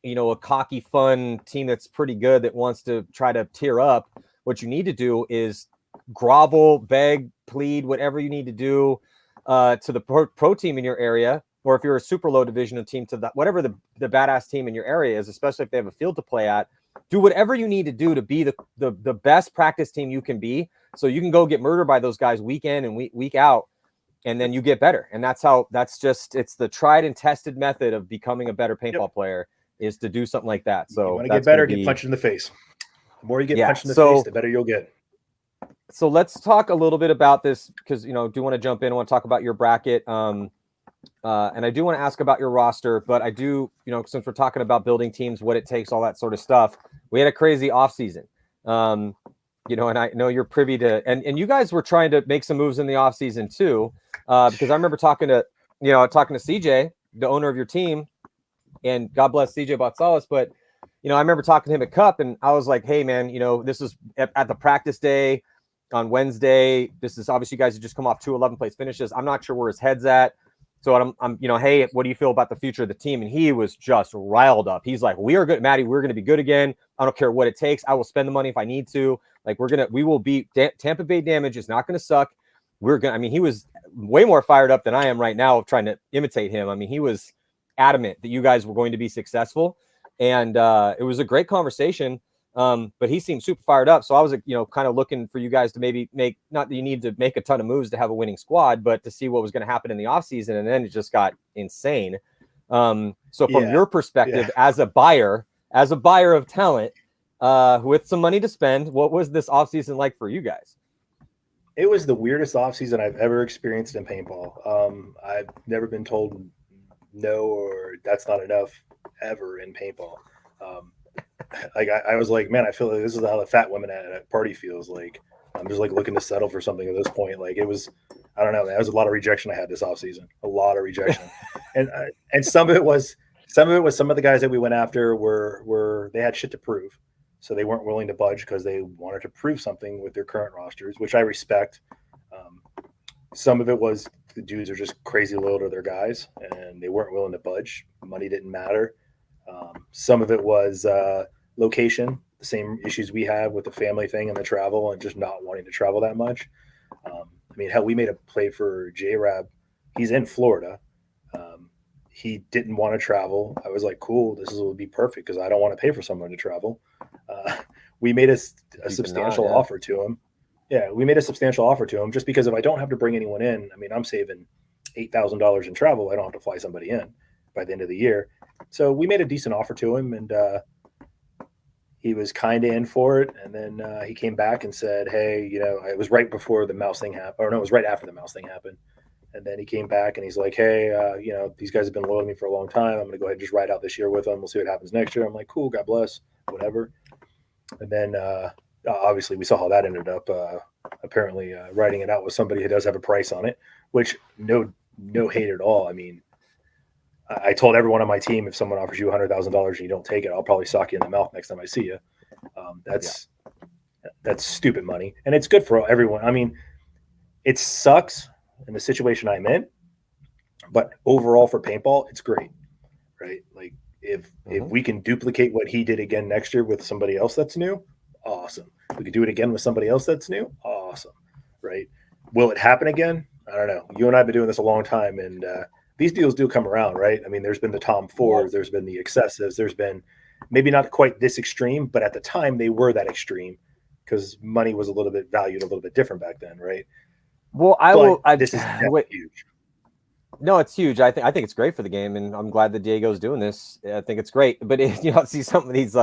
a cocky, fun team that's pretty good that wants to try to tear up, what you need to do is grovel, beg, plead, whatever you need to do to the pro team in your area, or if you're a super low division team, to whatever the badass team in your area is, especially if they have a field to play at. Do whatever you need to do to be the best practice team you can be, so you can go get murdered by those guys week in and week out, and then you get better. And it's the tried and tested method of becoming a better paintball player, is to do something like that. So you want to get better, get punched in the face. The more you get punched in the face, the better you'll get. So let's talk a little bit about this, because, do want to jump in. I want to talk about your bracket. And I do want to ask about your roster, but I do, since we're talking about building teams, what it takes, all that sort of stuff. We had a crazy off season, and I know you're privy to, and you guys were trying to make some moves in the off season too. Because I remember talking to CJ, the owner of your team, and God bless CJ Botsalis, but I remember talking to him at Cup, and I was like, hey man, this is at the practice day on Wednesday. This is obviously, you guys have just come off 2 11th place finishes. I'm not sure where his head's at. So I'm hey, what do you feel about the future of the team? And he was just riled up. He's like, we are good, Matty. We're going to be good again. I don't care what it takes. I will spend the money if I need to. Like, we will beat Tampa Bay Damage. Is not going to suck. He was way more fired up than I am right now trying to imitate him. He was adamant that you guys were going to be successful. And it was a great conversation. But he seemed super fired up. So I was, kind of looking for you guys to maybe make, not that you need to make a ton of moves to have a winning squad, but to see what was going to happen in the offseason. And then it just got insane. So from your perspective, as a buyer of talent, with some money to spend, what was this offseason like for you guys? It was the weirdest offseason I've ever experienced in paintball. I've never been told no, or that's not enough ever in paintball. I was like, man, I feel like this is how the fat women at a party feels. Like, I'm just like looking to settle for something at this point. Like, it was, I don't know, man, there was a lot of rejection I had this offseason, a lot of rejection. and some of it was some of the guys that we went after were they had shit to prove. So they weren't willing to budge because they wanted to prove something with their current rosters, which I respect. Some of it was the dudes are just crazy loyal to their guys and they weren't willing to budge. Money didn't matter. Some of it was location, the same issues we have with the family thing and the travel and just not wanting to travel that much. Hell, we made a play for J-Rab. He's in Florida. He didn't want to travel. I was like, cool, this will be perfect because I don't want to pay for someone to travel. We made a substantial offer to him. Yeah, we made a substantial offer to him just because if I don't have to bring anyone in, I'm saving $8,000 in travel. I don't have to fly somebody in by the end of the year. So we made a decent offer to him, and he was kind of in for it. And then he came back and said, hey, it was right before the mouse thing happened. Or no, it was right after the mouse thing happened. And then he came back and he's like, hey, these guys have been loyal to me for a long time. I'm going to go ahead and just ride out this year with them. We'll see what happens next year. I'm like, cool, God bless, whatever. And then obviously we saw how that ended up. Apparently writing it out with somebody who does have a price on it, which no hate at all. I told everyone on my team, if someone offers you $100,000 and you don't take it, I'll probably sock you in the mouth next time I see you. That's stupid money. And it's good for everyone. It sucks in the situation I'm in, but overall for paintball, it's great, right? Like if we can duplicate what he did again next year with somebody else that's new, awesome. If we could do it again with somebody else that's new, awesome, right? Will it happen again? I don't know. You and I have been doing this a long time, and these deals do come around, right? There's been the Tom Fords, there's been the excessives, there's been maybe not quite this extreme, but at the time they were that extreme because money was valued a little bit different back then, right? Well, this is huge. No, it's huge. I think it's great for the game, and I'm glad that Diego's doing this. I think it's great. But see some of these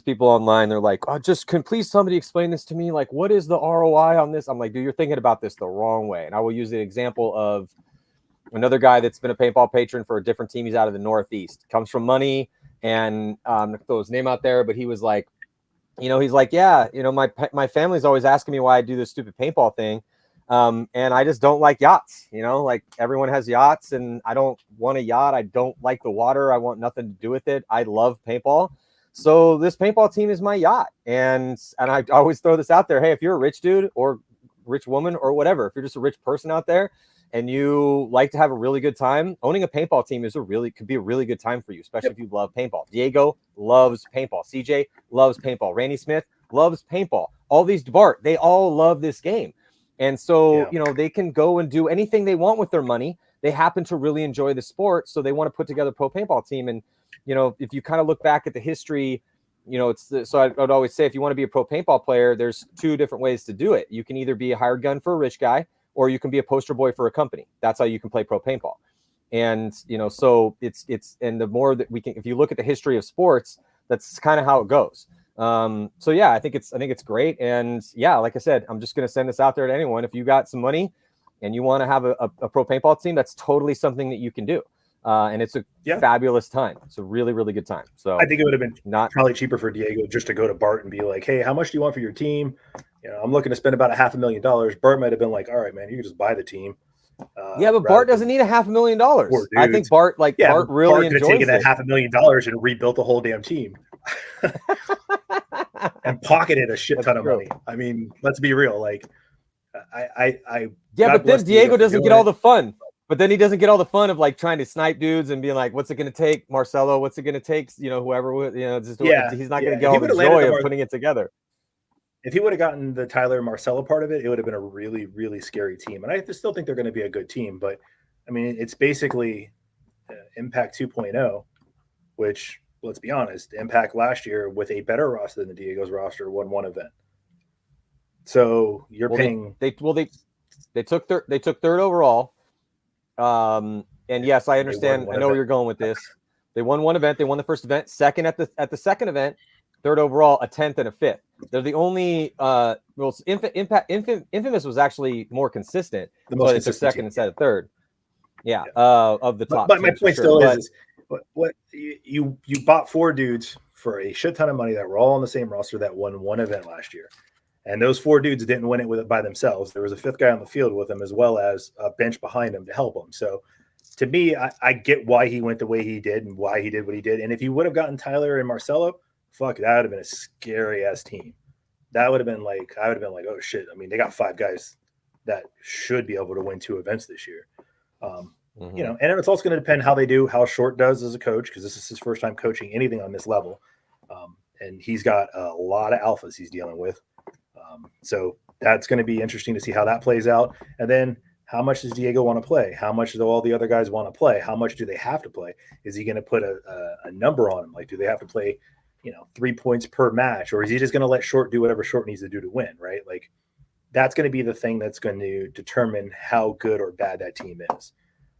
people online, they're like, oh, can please somebody explain this to me? Like, what is the ROI on this? I'm like, dude, you're thinking about this the wrong way. And I will use the example of another guy that's been a paintball patron for a different team. He's out of the Northeast, comes from money, and I'm throw his name out there, but he was like, he's like, yeah, my family's always asking me why I do this stupid paintball thing. And I just don't like yachts, like everyone has yachts and I don't want a yacht. I don't like the water. I want nothing to do with it. I love paintball. So this paintball team is my yacht. And I always throw this out there. Hey, if you're a rich dude or rich woman or whatever, if you're just a rich person out there and you like to have a really good time, owning a paintball team could be a really good time for you, especially if you love paintball. Diego loves paintball. CJ loves paintball. Randy Smith loves paintball. All these Bart, they all love this game. And so, they can go and do anything they want with their money. They happen to really enjoy the sport. So they want to put together a pro paintball team. And, if you kind of look back at the history, so I'd always say, if you want to be a pro paintball player, there's two different ways to do it. You can either be a hired gun for a rich guy, or you can be a poster boy for a company. That's how you can play pro paintball. And, so and the more that we can, if you look at the history of sports, that's kind of how it goes. So yeah, I think it's great. And yeah, like I said, I'm just going to send this out there to anyone. If you got some money and you want to have a pro paintball team, that's totally something that you can do. And it's a fabulous time. It's a really, really good time. So I think it would have been probably cheaper for Diego just to go to Bart and be like, hey, how much do you want for your team? I'm looking to spend about $500,000. Bart might've been like, all right, man, you can just buy the team. But Bart doesn't need $500,000. I think Bart really enjoys it. Taken that $500,000 and rebuilt the whole damn team. And pocketed a shit ton of money. I mean, let's be real. Like, but then Diego doesn't get all the fun. But then he doesn't get all the fun of like trying to snipe dudes and being like, "What's it going to take, Marcelo? What's it going to take?" Whoever. He's not going to get all the joy of putting it together. If he would have gotten the Tyler Marcelo part of it, it would have been a really, really scary team. And I still think they're going to be a good team. But I mean, it's basically Impact 2.0, which, let's be honest, Impact last year with a better roster than the Diego's roster won one event. So you're paying. They took third overall. And yes, I understand. I know where you're going with this. They won one event. They won the first event. Second at the second event. Third overall, a 10th and a 5th. They're the only. Infamous was actually more consistent. So it's a second instead of third. Yeah. Of the top. But my point still is what you bought 4 dudes for a shit ton of money that were all on the same roster that won one event last year. And those 4 dudes didn't win it by themselves. There was a 5th guy on the field with them, as well as a bench behind him to help him. So to me, I get why he went the way he did and why he did what he did. And if he would have gotten Tyler and Marcelo, fuck, that would have been a scary ass team. That would have been like, I would have been like, oh shit. I mean, they got 5 guys that should be able to win 2 events this year. And it's also going to depend how they do, how Short does as a coach, because this is his first time coaching anything on this level. And he's got a lot of alphas he's dealing with. So that's going to be interesting to see how that plays out. And then how much does Diego want to play? How much do all the other guys want to play? How much do they have to play? Is he going to put a number on them? Like, do they have to play, 3 points per match? Or is he just going to let Short do whatever Short needs to do to win, right? Like, that's going to be the thing that's going to determine how good or bad that team is.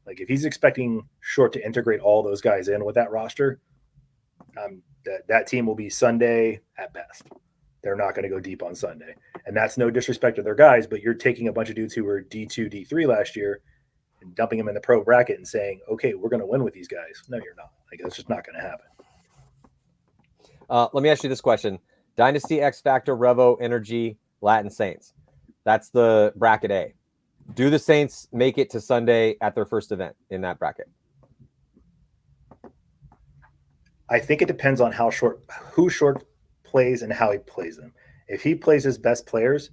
Like, if he's expecting Short to integrate all those guys in with that roster, that team will be Sunday at best. They're not going to go deep on Sunday. And that's no disrespect to their guys, but you're taking a bunch of dudes who were D2, D3 last year and dumping them in the pro bracket and saying, okay, we're going to win with these guys. No, you're not. Like, that's just not going to happen. Let me ask you this question. Dynasty, X Factor, Revo, Energy, Latin Saints. That's the bracket A. Do the Saints make it to Sunday at their first event in that bracket? I think it depends on who Short plays and how he plays them. If he plays his best players,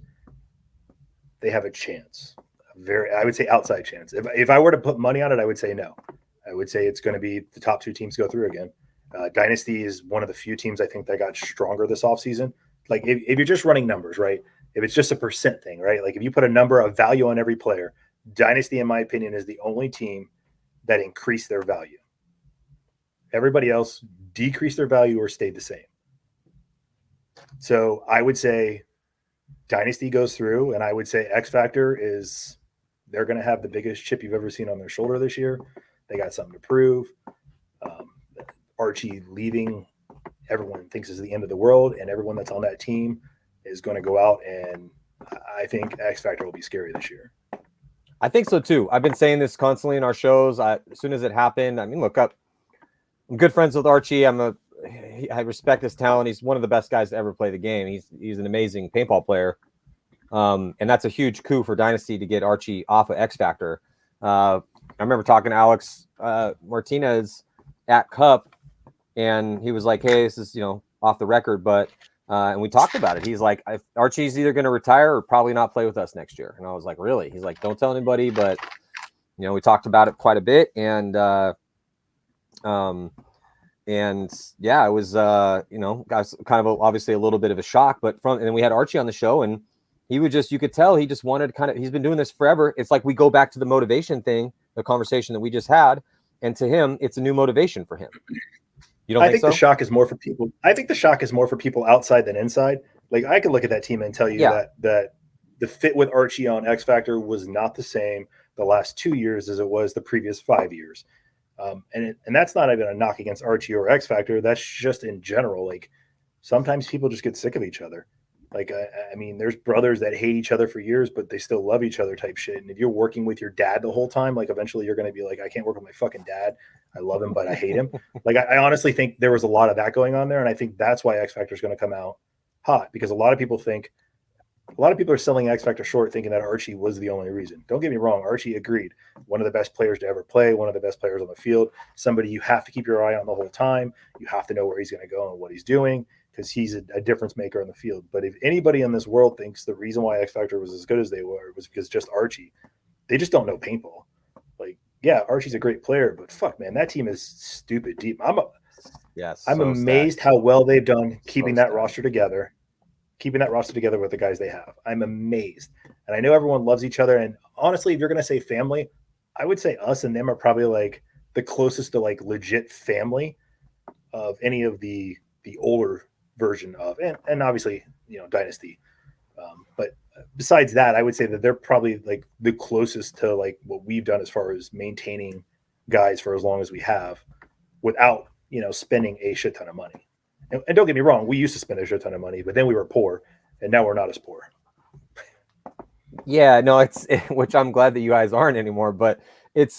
they have a chance. I would say outside chance. If I were to put money on it, I would say no. I would say it's going to be the top 2 teams go through again. Dynasty is one of the few teams I think that got stronger this offseason. Like, if you're just running numbers, right? If it's just a percent thing, right? Like, if you put a number of value on every player, Dynasty, in my opinion, is the only team that increased their value. Everybody else decreased their value or stayed the same. So I would say Dynasty goes through, and I would say X Factor they're going to have the biggest chip you've ever seen on their shoulder this year. They got something to prove. Archie leaving, everyone thinks is the end of the world, and everyone that's on that team is going to go out, and I think X Factor will be scary this year. I think so too. I've been saying this constantly in our shows. As soon as it happened, I mean, look up. I'm good friends with Archie. I respect his talent. He's one of the best guys to ever play the game. He's an amazing paintball player. And that's a huge coup for Dynasty to get Archie off of X Factor. I remember talking to Alex Martinez at Cup, and he was like, "Hey, this is off the record, but." And we talked about it. He's like, Archie's either going to retire or probably not play with us next year. And I was like, really? He's like, don't tell anybody. But, we talked about it quite a bit. And yeah, it was, I was kind of obviously a little bit of a shock. But and then we had Archie on the show, and he would you could tell he just wanted he's been doing this forever. It's like we go back to the motivation thing, the conversation that we just had. And to him, it's a new motivation for him. You don't think so? The shock is more for people. I think the shock is more for people outside than inside. Like, I could look at that team and tell you that the fit with Archie on X Factor was not the same the last 2 years as it was the previous 5 years. And that's not even a knock against Archie or X Factor. That's just in general. Like, sometimes people just get sick of each other. Like, I mean, there's brothers that hate each other for years, but they still love each other type shit. And if you're working with your dad the whole time, like, eventually you're going to be like, I can't work with my fucking dad. I love him, but I hate him. Like, I honestly think there was a lot of that going on there. And I think that's why X Factor is going to come out hot, because a lot of people are selling X Factor short, thinking that Archie was the only reason. Don't get me wrong. Archie agreed. One of the best players to ever play, one of the best players on the field, somebody you have to keep your eye on the whole time. You have to know where he's going to go and what he's doing, because he's a difference maker on the field. But if anybody in this world thinks the reason why X Factor was as good as they were was because just Archie, they just don't know paintball. Like, yeah, Archie's a great player, but fuck, man, that team is stupid deep. I'm amazed how well they've done keeping that roster together with the guys they have. I'm amazed. And I know everyone loves each other. And honestly, if you're going to say family, I would say us and them are probably like the closest to like legit family of any of the older version of, and obviously, Dynasty. But besides that, I would say that they're probably like the closest to like what we've done as far as maintaining guys for as long as we have without, spending a shit ton of money. And don't get me wrong, we used to spend a shit ton of money, but then we were poor, and now we're not as poor. Yeah, no, which I'm glad that you guys aren't anymore, but it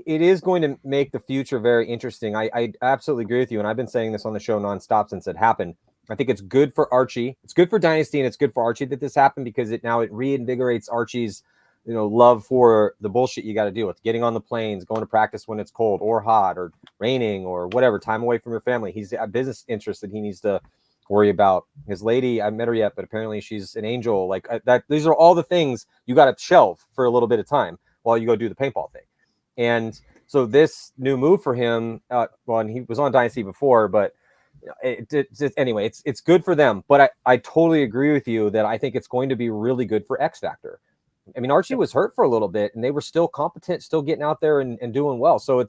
is going to make the future very interesting. I absolutely agree with you, and I've been saying this on the show nonstop since it happened. I think it's good for Archie. It's good for Dynasty, and it's good for Archie that this happened, because it reinvigorates Archie's, love for the bullshit you got to deal with. Getting on the planes, going to practice when it's cold or hot or raining or whatever, time away from your family. He's a business interest that he needs to worry about. His lady, I haven't met her yet, but apparently she's an angel. Like that. These are all the things you got to shelve for a little bit of time while you go do the paintball thing. And so this new move for him, and he was on Dynasty before, but anyway, it's good for them. But I totally agree with you that I think it's going to be really good for X Factor. I mean, Archie was hurt for a little bit, and they were still competent, still getting out there and doing well. So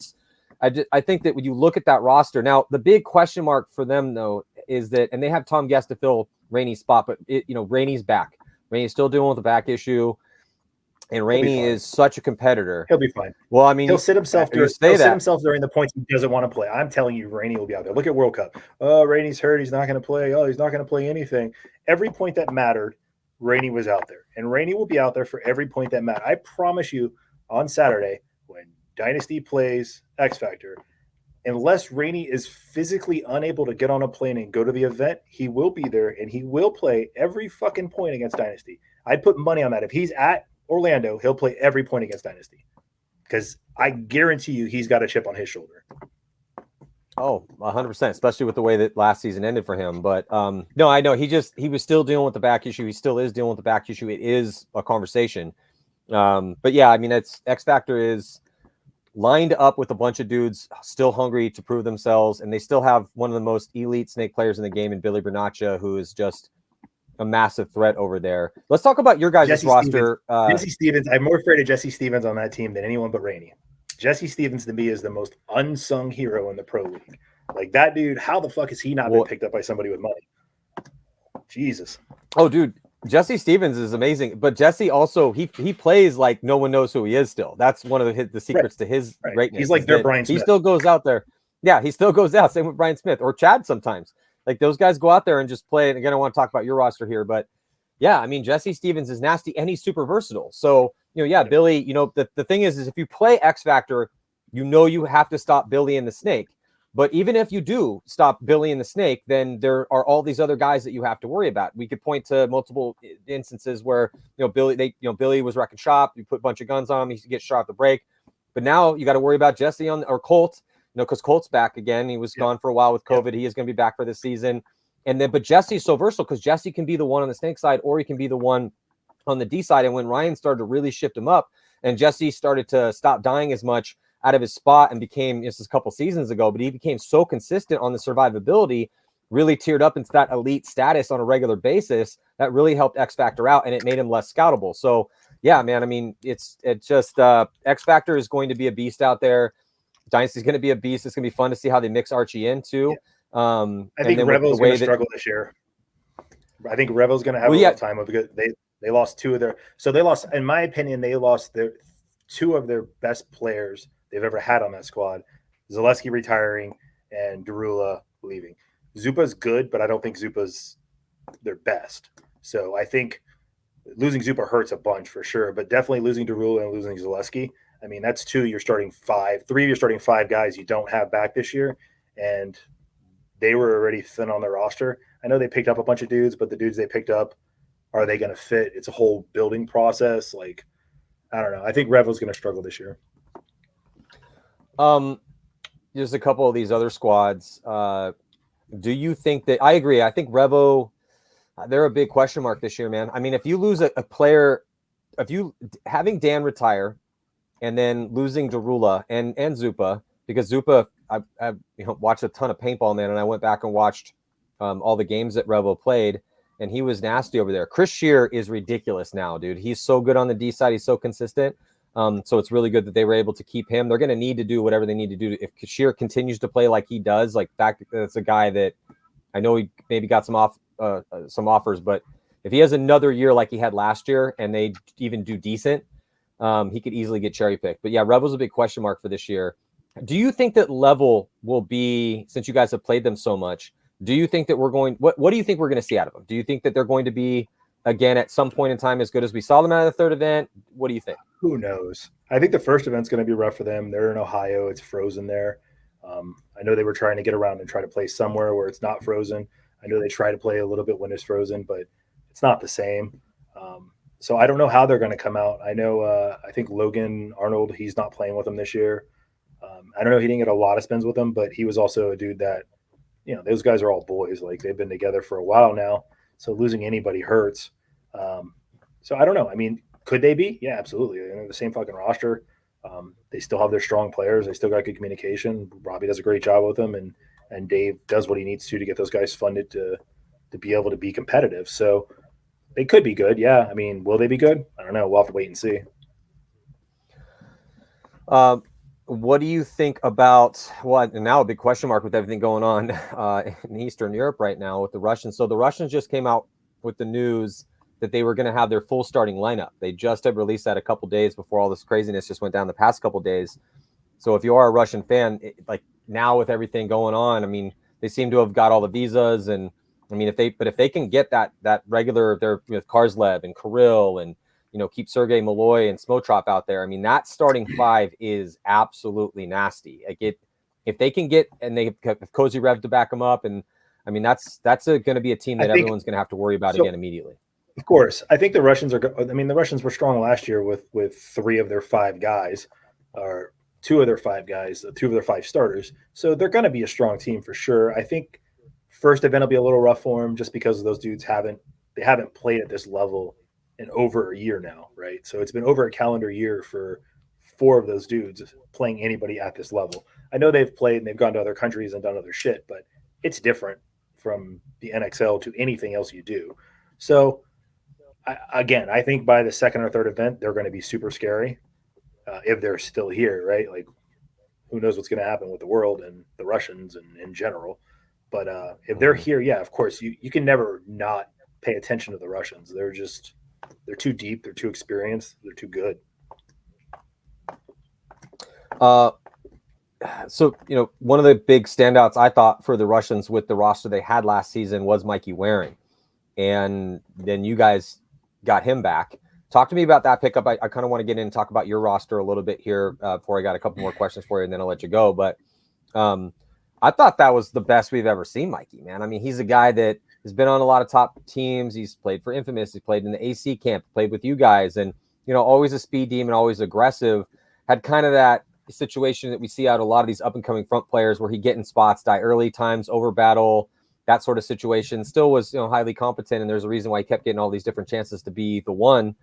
I think that when you look at that roster now, the big question mark for them though is that, and they have Tom Guest to fill Rainey's spot, but Rainey's back. Rainey's still dealing with the back issue. And Rainey is such a competitor. He'll be fine. Well, I mean, he'll sit himself during the points he doesn't want to play. I'm telling you, Rainey will be out there. Look at World Cup. Oh, Rainey's hurt. He's not going to play. Oh, he's not going to play anything. Every point that mattered, Rainey was out there. And Rainey will be out there for every point that mattered. I promise you, on Saturday, when Dynasty plays X Factor, unless Rainey is physically unable to get on a plane and go to the event, he will be there, and he will play every fucking point against Dynasty. I'd put money on that. If he's at Orlando, he'll play every point against Dynasty, because I guarantee you he's got a chip on his shoulder. Oh, 100%, especially with the way that last season ended for him. But no, I know he was still dealing with the back issue. He still is dealing with the back issue. It is a conversation. But yeah, I mean, X Factor is lined up with a bunch of dudes still hungry to prove themselves, and they still have one of the most elite snake players in the game in Billy Bernaccia, who is just a massive threat over there. Let's talk about your guys' roster. Jesse Stevens. I'm more afraid of Jesse Stevens on that team than anyone but Rainey. Jesse Stevens to me is the most unsung hero in the pro league. Like, that dude, how the fuck has he not been picked up by somebody with money? Jesus. Oh, dude, Jesse Stevens is amazing, but Jesse also he plays like no one knows who he is still. That's one of the secrets to his greatness. He's like their Brian Smith. He still goes out there. Yeah, he still goes out. Same with Brian Smith or Chad sometimes. Like, those guys go out there and just play. And again, I want to talk about your roster here, but yeah, I mean, Jesse Stevens is nasty and he's super versatile. So, Billy, the thing is if you play X Factor, you have to stop Billy and the Snake. But even if you do stop Billy and the Snake, then there are all these other guys that you have to worry about. We could point to multiple instances where, Billy was wrecking shop. You put a bunch of guns on him. He gets shot at the break. But now you got to worry about Jesse or Colt, because Colt's back again. He was gone for a while with COVID. He is going to be back for this season. But Jesse's so versatile because Jesse can be the one on the Snake side, or he can be the one on the D side. And when Ryan started to really shift him up and Jesse started to stop dying as much out of his spot and became, this is a couple seasons ago, but he became so consistent on the survivability, really tiered up into that elite status on a regular basis, that really helped X Factor out, and it made him less scoutable. So yeah, man, I mean, it's just X Factor is going to be a beast out there. Dynasty's going to be a beast. It's going to be fun to see how they mix Archie in too. I think Rebel's going to struggle this year. I think Rebel's going to have a little time of it. They lost two of their, so they lost, in my opinion, they lost their two of their best players they've ever had on that squad. Zaleski retiring and Darula leaving. Zupa's good, but I don't think Zupa's their best. So I think losing Zupa hurts a bunch for sure, but definitely losing Darula and losing Zaleski. I mean, that's three of your starting five guys you don't have back this year. And they were already thin on their roster. I know they picked up a bunch of dudes, but the dudes they picked up, are they going to fit? It's a whole building process. Like, I don't know. I think Revo's going to struggle this year. There's a couple of these other squads. Do you think that, I agree. I think Revo, they're a big question mark this year, man. I mean, if you lose a player, having Dan retire and then losing Darula and Zupa, because Zupa, I've watched a ton of Paintball, man, and I went back and watched all the games that Revo played, and he was nasty over there. Chris Shear is ridiculous now, dude. He's so good on the D side. He's so consistent. So it's really good that they were able to keep him. They're going to need to do whatever they need to do. If Shear continues to play like he does, like that's a guy that I know he maybe got some offers, but if he has another year like he had last year and they even do decent, he could easily get cherry picked. But yeah, Revo's a big question mark for this year. Do you think that level will be, since you guys have played them so much, do you think that what do you think we're going to see out of them? Do you think that they're going to be, again, at some point in time, as good as we saw them out of the third event? What do you think? Who knows? I think the first event's going to be rough for them. They're in Ohio. It's frozen there. I know they were trying to get around and try to play somewhere where it's not frozen. I know they try to play a little bit when it's frozen, but it's not the same. So I don't know how they're going to come out. I know, I think Logan Arnold, he's not playing with them this year. I don't know. He didn't get a lot of spins with them, but he was also a dude that, those guys are all boys. Like, they've been together for a while now. So losing anybody hurts. So I don't know. I mean, could they be? Yeah, absolutely. They're the same fucking roster. They still have their strong players. They still got good communication. Robbie does a great job with them, and Dave does what he needs to get those guys funded to be able to be competitive. So they could be good. Yeah. I mean, will they be good? I don't know. We'll have to wait and see. What do you think about and now a big question mark with everything going on in Eastern Europe right now with the Russians. So the Russians just came out with the news that they were going to have their full starting lineup. They just had released that a couple days before all this craziness just went down the past couple days. So if you are a Russian fan, like now with everything going on, I mean, they seem to have got all the visas, and I mean, if they can get that regular, they're with Karslev and Kirill and keep Sergei Malloy and Smotrop out there. I mean, that starting five is absolutely nasty. Like if they can get, and they have Cozy Rev to back them up, and I mean, that's going to be a team that everyone's going to have to worry about again immediately. Of course, I think the Russians the Russians were strong last year with three of their five guys, or two of their five guys, two of their five starters. So they're going to be a strong team for sure. I think first event will be a little rough for them just because those dudes haven't played at this level in over a year now, right? So it's been over a calendar year for four of those dudes playing anybody at this level. I know they've played and they've gone to other countries and done other shit, but it's different from the NXL to anything else you do. So I think by the second or third event, they're going to be super scary if they're still here, right? Like, who knows what's going to happen with the world and the Russians and in general. But if they're here, yeah, of course, you can never not pay attention to the Russians. They're too deep. They're too experienced. They're too good. So, one of the big standouts I thought for the Russians with the roster they had last season was Mikey Waring. And then you guys got him back. Talk to me about that pickup. I kind of want to get in and talk about your roster a little bit here before I got a couple more questions for you, and then I'll let you go. But I thought that was the best we've ever seen Mikey, man. I mean, he's a guy that has been on a lot of top teams. He's played for Infamous. He's played in the AC camp, played with you guys, and, always a speed demon, always aggressive. Had kind of that situation that we see out of a lot of these up-and-coming front players where he get in spots, die early times, over battle, that sort of situation. Still was, highly competent, and there's a reason why he kept getting all these different chances to be the one,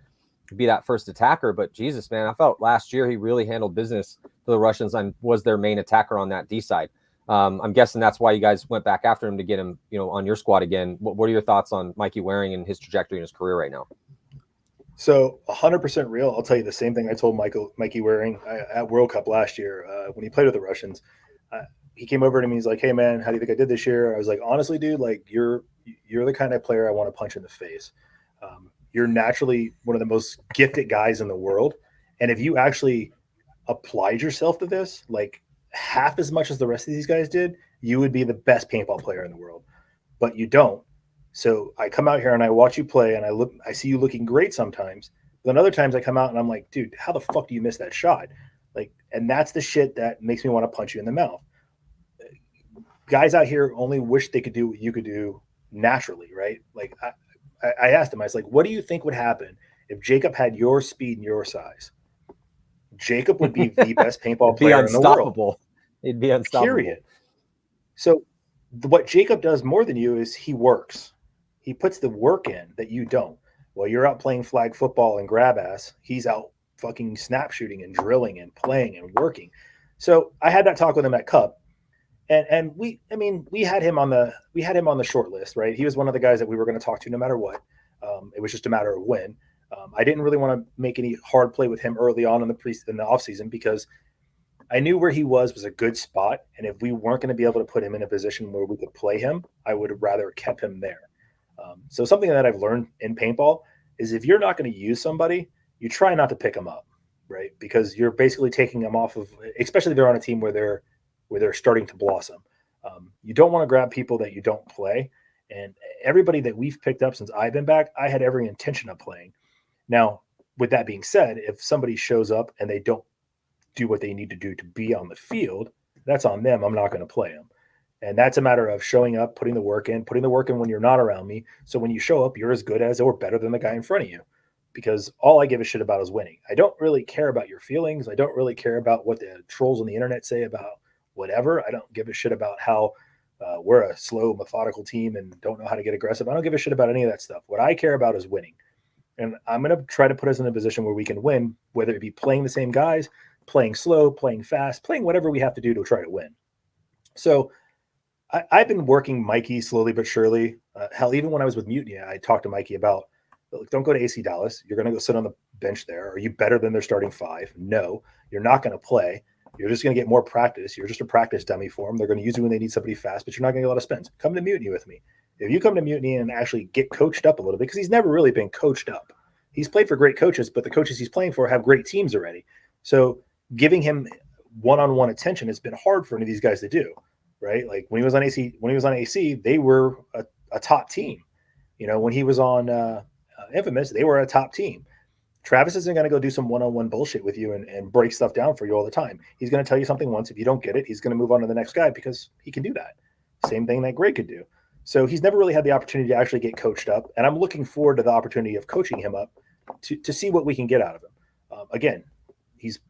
to be that first attacker. But Jesus, man, I felt last year he really handled business for the Russians and was their main attacker on that D side. I'm guessing that's why you guys went back after him to get him, on your squad again. What are your thoughts on Mikey Waring and his trajectory in his career right now? So 100% real. I'll tell you the same thing I told Mikey Waring at World Cup last year when he played with the Russians. He came over to me. He's like, "Hey man, how do you think I did this year?" I was like, "Honestly, dude, like you're the kind of player I want to punch in the face. You're naturally one of the most gifted guys in the world, and if you actually applied yourself to this, like half as much as the rest of these guys did, you would be the best paintball player in the world. But you don't. So I come out here and I watch you play, and I see you looking great sometimes. But then other times I come out and I'm like, dude, how the fuck do you miss that shot? Like, and that's the shit that makes me want to punch you in the mouth. Guys out here only wish they could do what you could do naturally, right? Like I asked him, I was like, what do you think would happen if Jacob had your speed and your size? Jacob would be the best paintball player in the world. He'd be unstoppable. Period. So what Jacob does more than you is he works. He puts the work in that you don't. While you're out playing flag football and grab ass, he's out fucking snap shooting and drilling and playing and working. So I had that talk with him at Cup. And we had him on the short list, right? He was one of the guys that we were going to talk to no matter what. It was just a matter of when. I didn't really want to make any hard play with him early on in the offseason because I knew where he was a good spot. And if we weren't going to be able to put him in a position where we could play him, I would have rather kept him there. So something that I've learned in paintball is if you're not going to use somebody, you try not to pick them up, right? Because you're basically taking them off of, especially if they're on a team where they're starting to blossom. You don't want to grab people that you don't play. And everybody that we've picked up since I've been back, I had every intention of playing. Now, with that being said, if somebody shows up and they don't do what they need to do to be on the field, that's on them. I'm not going to play them. And that's a matter of showing up, putting the work in when you're not around me. So when you show up, you're as good as or better than the guy in front of you. Because all I give a shit about is winning. I don't really care about your feelings. I don't really care about what the trolls on the internet say about whatever. I don't give a shit about how we're a slow, methodical team and don't know how to get aggressive. I don't give a shit about any of that stuff. What I care about is winning. And I'm going to try to put us in a position where we can win, whether it be playing the same guys, playing slow, playing fast, playing whatever we have to do to try to win. So I've been working Mikey slowly but surely. Hell, even when I was with Mutiny, I talked to Mikey about, look, don't go to AC Dallas. You're going to go sit on the bench there. Are you better than their starting five? No, you're not going to play. You're just going to get more practice. You're just a practice dummy for them. They're going to use you when they need somebody fast, but you're not going to get a lot of spins. Come to Mutiny with me. If you come to Mutiny and actually get coached up a little bit, because he's never really been coached up. He's played for great coaches, but the coaches he's playing for have great teams already. So giving him one-on-one attention has been hard for any of these guys to do, right? Like when he was on AC, they were a top team. When he was on Infamous, they were a top team. Travis isn't going to go do some one-on-one bullshit with you and break stuff down for you all the time. He's going to tell you something once. If you don't get it, he's going to move on to the next guy because he can do that. Same thing that Greg could do. So he's never really had the opportunity to actually get coached up. And I'm looking forward to the opportunity of coaching him up to see what we can get out of him. Again, he's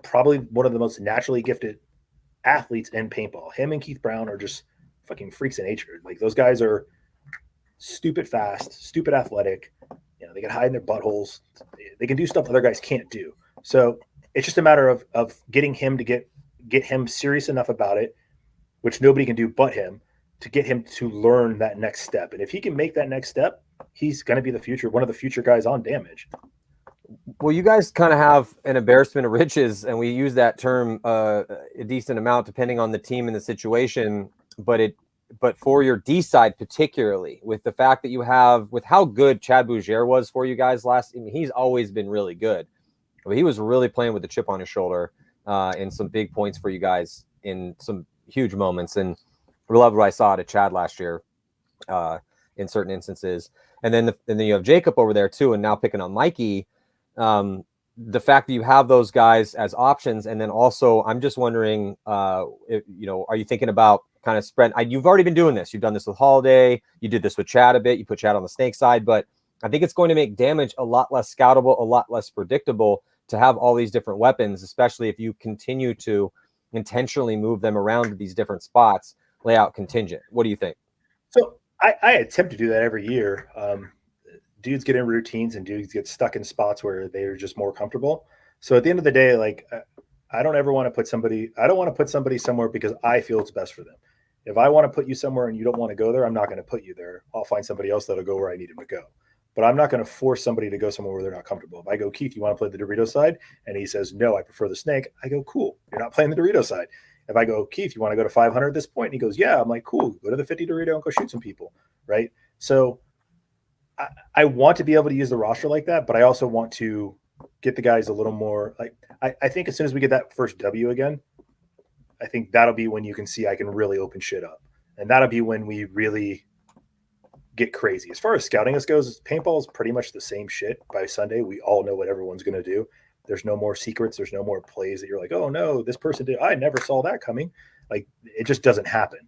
probably one of the most naturally gifted athletes in paintball. Him and Keith Brown are just fucking freaks of nature. Like those guys are stupid fast, stupid athletic. They can hide in their buttholes. They can do stuff other guys can't do. So it's just a matter of getting him to get him serious enough about it, which nobody can do but him, to get him to learn that next step. And if he can make that next step, he's going to be one of the future guys on Damage. Well, you guys kind of have an embarrassment of riches, and we use that term a decent amount depending on the team and the situation. But for your D side, particularly with the fact that you have, with how good Chad Bougier was for you guys he's always been really good. But he was really playing with the chip on his shoulder in some big points for you guys in some huge moments. And I loved what I saw at Chad last year in certain instances. And then you have Jacob over there too, and now picking on Mikey. The fact that you have those guys as options, and then also I'm just wondering, are you thinking about kind of spread. You've already been doing this. You've done this with Holiday. You did this with Chad a bit. You put Chad on the snake side, but I think it's going to make Damage a lot less scoutable, a lot less predictable to have all these different weapons, especially if you continue to intentionally move them around to these different spots, lay out contingent. What do you think? So I attempt to do that every year. Dudes get in routines and dudes get stuck in spots where they're just more comfortable. So at the end of the day, like I don't ever want to put somebody, I don't want to put somebody somewhere because I feel it's best for them. If I want to put you somewhere and you don't want to go there, I'm not going to put you there. I'll find somebody else that'll go where I need him to go. But I'm not going to force somebody to go somewhere where they're not comfortable. If I go, Keith, you want to play the Dorito side? And he says, no, I prefer the snake. I go, cool. You're not playing the Dorito side. If I go, Keith, you want to go to 500 at this point? And he goes, yeah. I'm like, cool. Go to the 50 Dorito and go shoot some people. Right. So I want to be able to use the roster like that, but I also want to get the guys a little more like, I think as soon as we get that first W again, I think that'll be when you can see I can really open shit up. And that'll be when we really get crazy. As far as scouting us goes, paintball is pretty much the same shit by Sunday. We all know what everyone's going to do. There's no more secrets. There's no more plays that you're like, oh no, this person did. I never saw that coming. Like it just doesn't happen.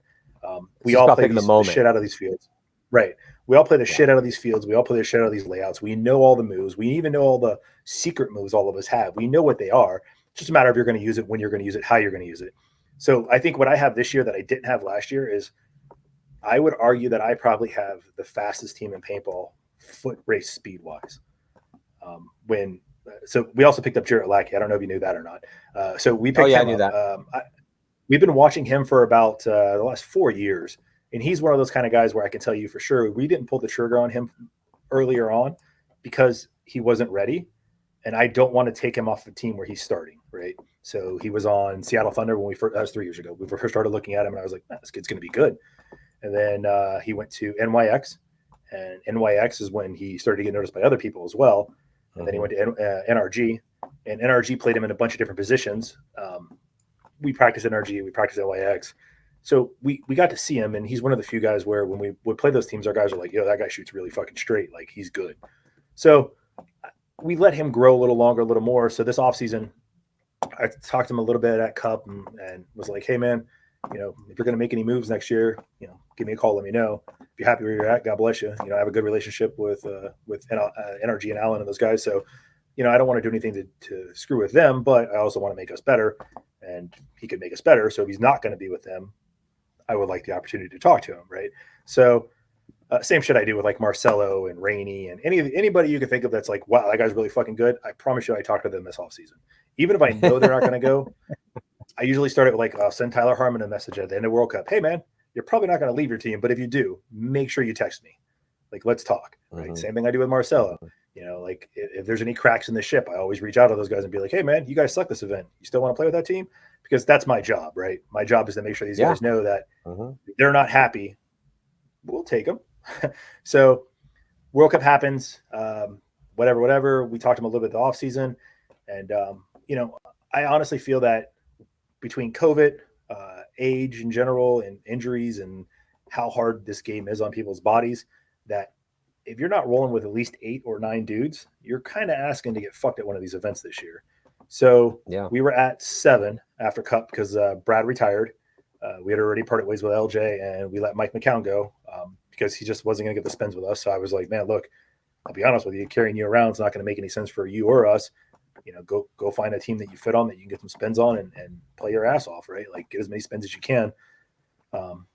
We all play the shit out of these fields. Right. We all play the shit out of these fields. We all play the shit out of these layouts. We know all the moves. We even know all the secret moves all of us have. We know what they are. It's just a matter of you're going to use it, when you're going to use it, how you're going to use it. So I think what I have this year that I didn't have last year is I would argue that I probably have the fastest team in paintball foot race speed wise. So we also picked up Jarrett Lackey. I don't know if you knew that or not. So we picked him I knew up. that. We've been watching him for about the last 4 years. And he's one of those kind of guys where I can tell you for sure we didn't pull the trigger on him earlier on because he wasn't ready. And I don't want to take him off the team where he's starting, right? So he was on Seattle Thunder when that was 3 years ago. We first started looking at him and I was like, this kid's going to be good. And then he went to NYX, and NYX is when he started to get noticed by other people as well. And then he went to NRG, and NRG played him in a bunch of different positions. We practiced NRG, we practiced NYX. So we got to see him, and he's one of the few guys where when we would play those teams, our guys are like, yo, that guy shoots really fucking straight. Like, he's good. So we let him grow a little longer, a little more. So this offseason, I talked to him a little bit at Cup and was like, hey, man, if you're going to make any moves next year, give me a call, let me know. If you're happy where you're at, God bless you. I have a good relationship with NRG and Allen and those guys. So, I don't want to do anything to screw with them, but I also want to make us better, and he could make us better. So if he's not going to be with them, I would like the opportunity to talk to him. Right. So same shit I do with like Marcelo and Rainey and anybody you can think of that's like, wow, that guy's really fucking good. I promise you, I talk to them this offseason. Even if I know they're not going to go, I usually start it with like, send Tyler Harmon a message at the end of World Cup. Hey man, you're probably not going to leave your team, but if you do, make sure you text me. Like, let's talk. Right. Same thing I do with Marcelo. Like if there's any cracks in the ship, I always reach out to those guys and be like, hey man, you guys suck this event. You still want to play with that team? Because that's my job, right? My job is to make sure these guys know that if they're not happy, we'll take them. So World Cup happens, whatever. We talked to them a little bit the off season. And, I honestly feel that between COVID, age in general, and injuries and how hard this game is on people's bodies, that if you're not rolling with at least 8 or 9 dudes, you're kind of asking to get fucked at one of these events this year. So we were at 7 after Cup because Brad retired. We had already parted ways with LJ, and we let Mike McCown go because he just wasn't going to get the spins with us. So I was like, man, look, I'll be honest with you, carrying you around is not going to make any sense for you or us. Go find a team that you fit on that you can get some spins on and play your ass off, right? Like, get as many spins as you can.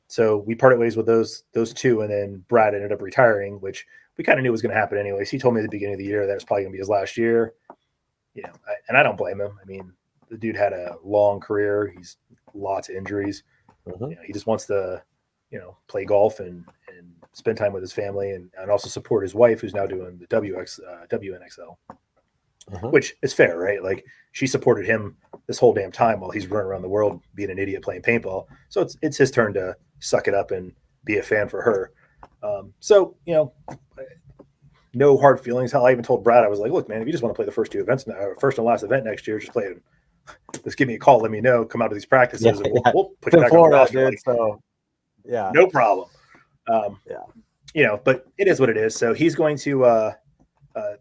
So we parted ways with those 2, and then Brad ended up retiring, which we kind of knew was going to happen anyways. He told me at the beginning of the year that it's probably going to be his last year. And I don't blame him. I mean, the dude had a long career. He's lots of injuries. He just wants to, play golf and spend time with his family and also support his wife, who's now doing the WNXL, which is fair, right? Like, she supported him this whole damn time while he's running around the world being an idiot playing paintball. So it's his turn to suck it up and be a fan for her. No hard feelings. Hell, I even told Brad, I was like, look, man, if you just want to play the first 2 events, first and last event next year, just play it. Just give me a call. Let me know. Come out to these practices and we'll put you back on the roster. Dude, so, no problem. But it is what it is. So he's going to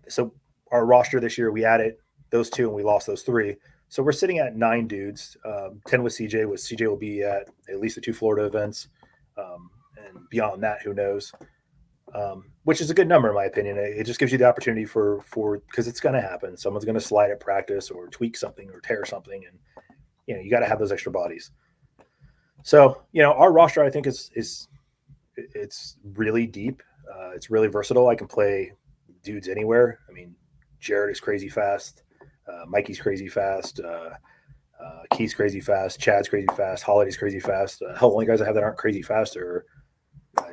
so our roster this year, we added those 2 and we lost those 3. So we're sitting at 9 dudes, 10 with CJ. With CJ will be at least the 2 Florida events, and beyond that, who knows? Which is a good number in my opinion. It just gives you the opportunity for because it's going to happen. Someone's going to slide at practice or tweak something or tear something, and you got to have those extra bodies. So our roster I think is it's really deep. It's really versatile. I can play dudes anywhere. I mean, Jared is crazy fast. Mikey's crazy fast. Keith's crazy fast. Chad's crazy fast. Holiday's crazy fast. Hell, only guys I have that aren't crazy fast are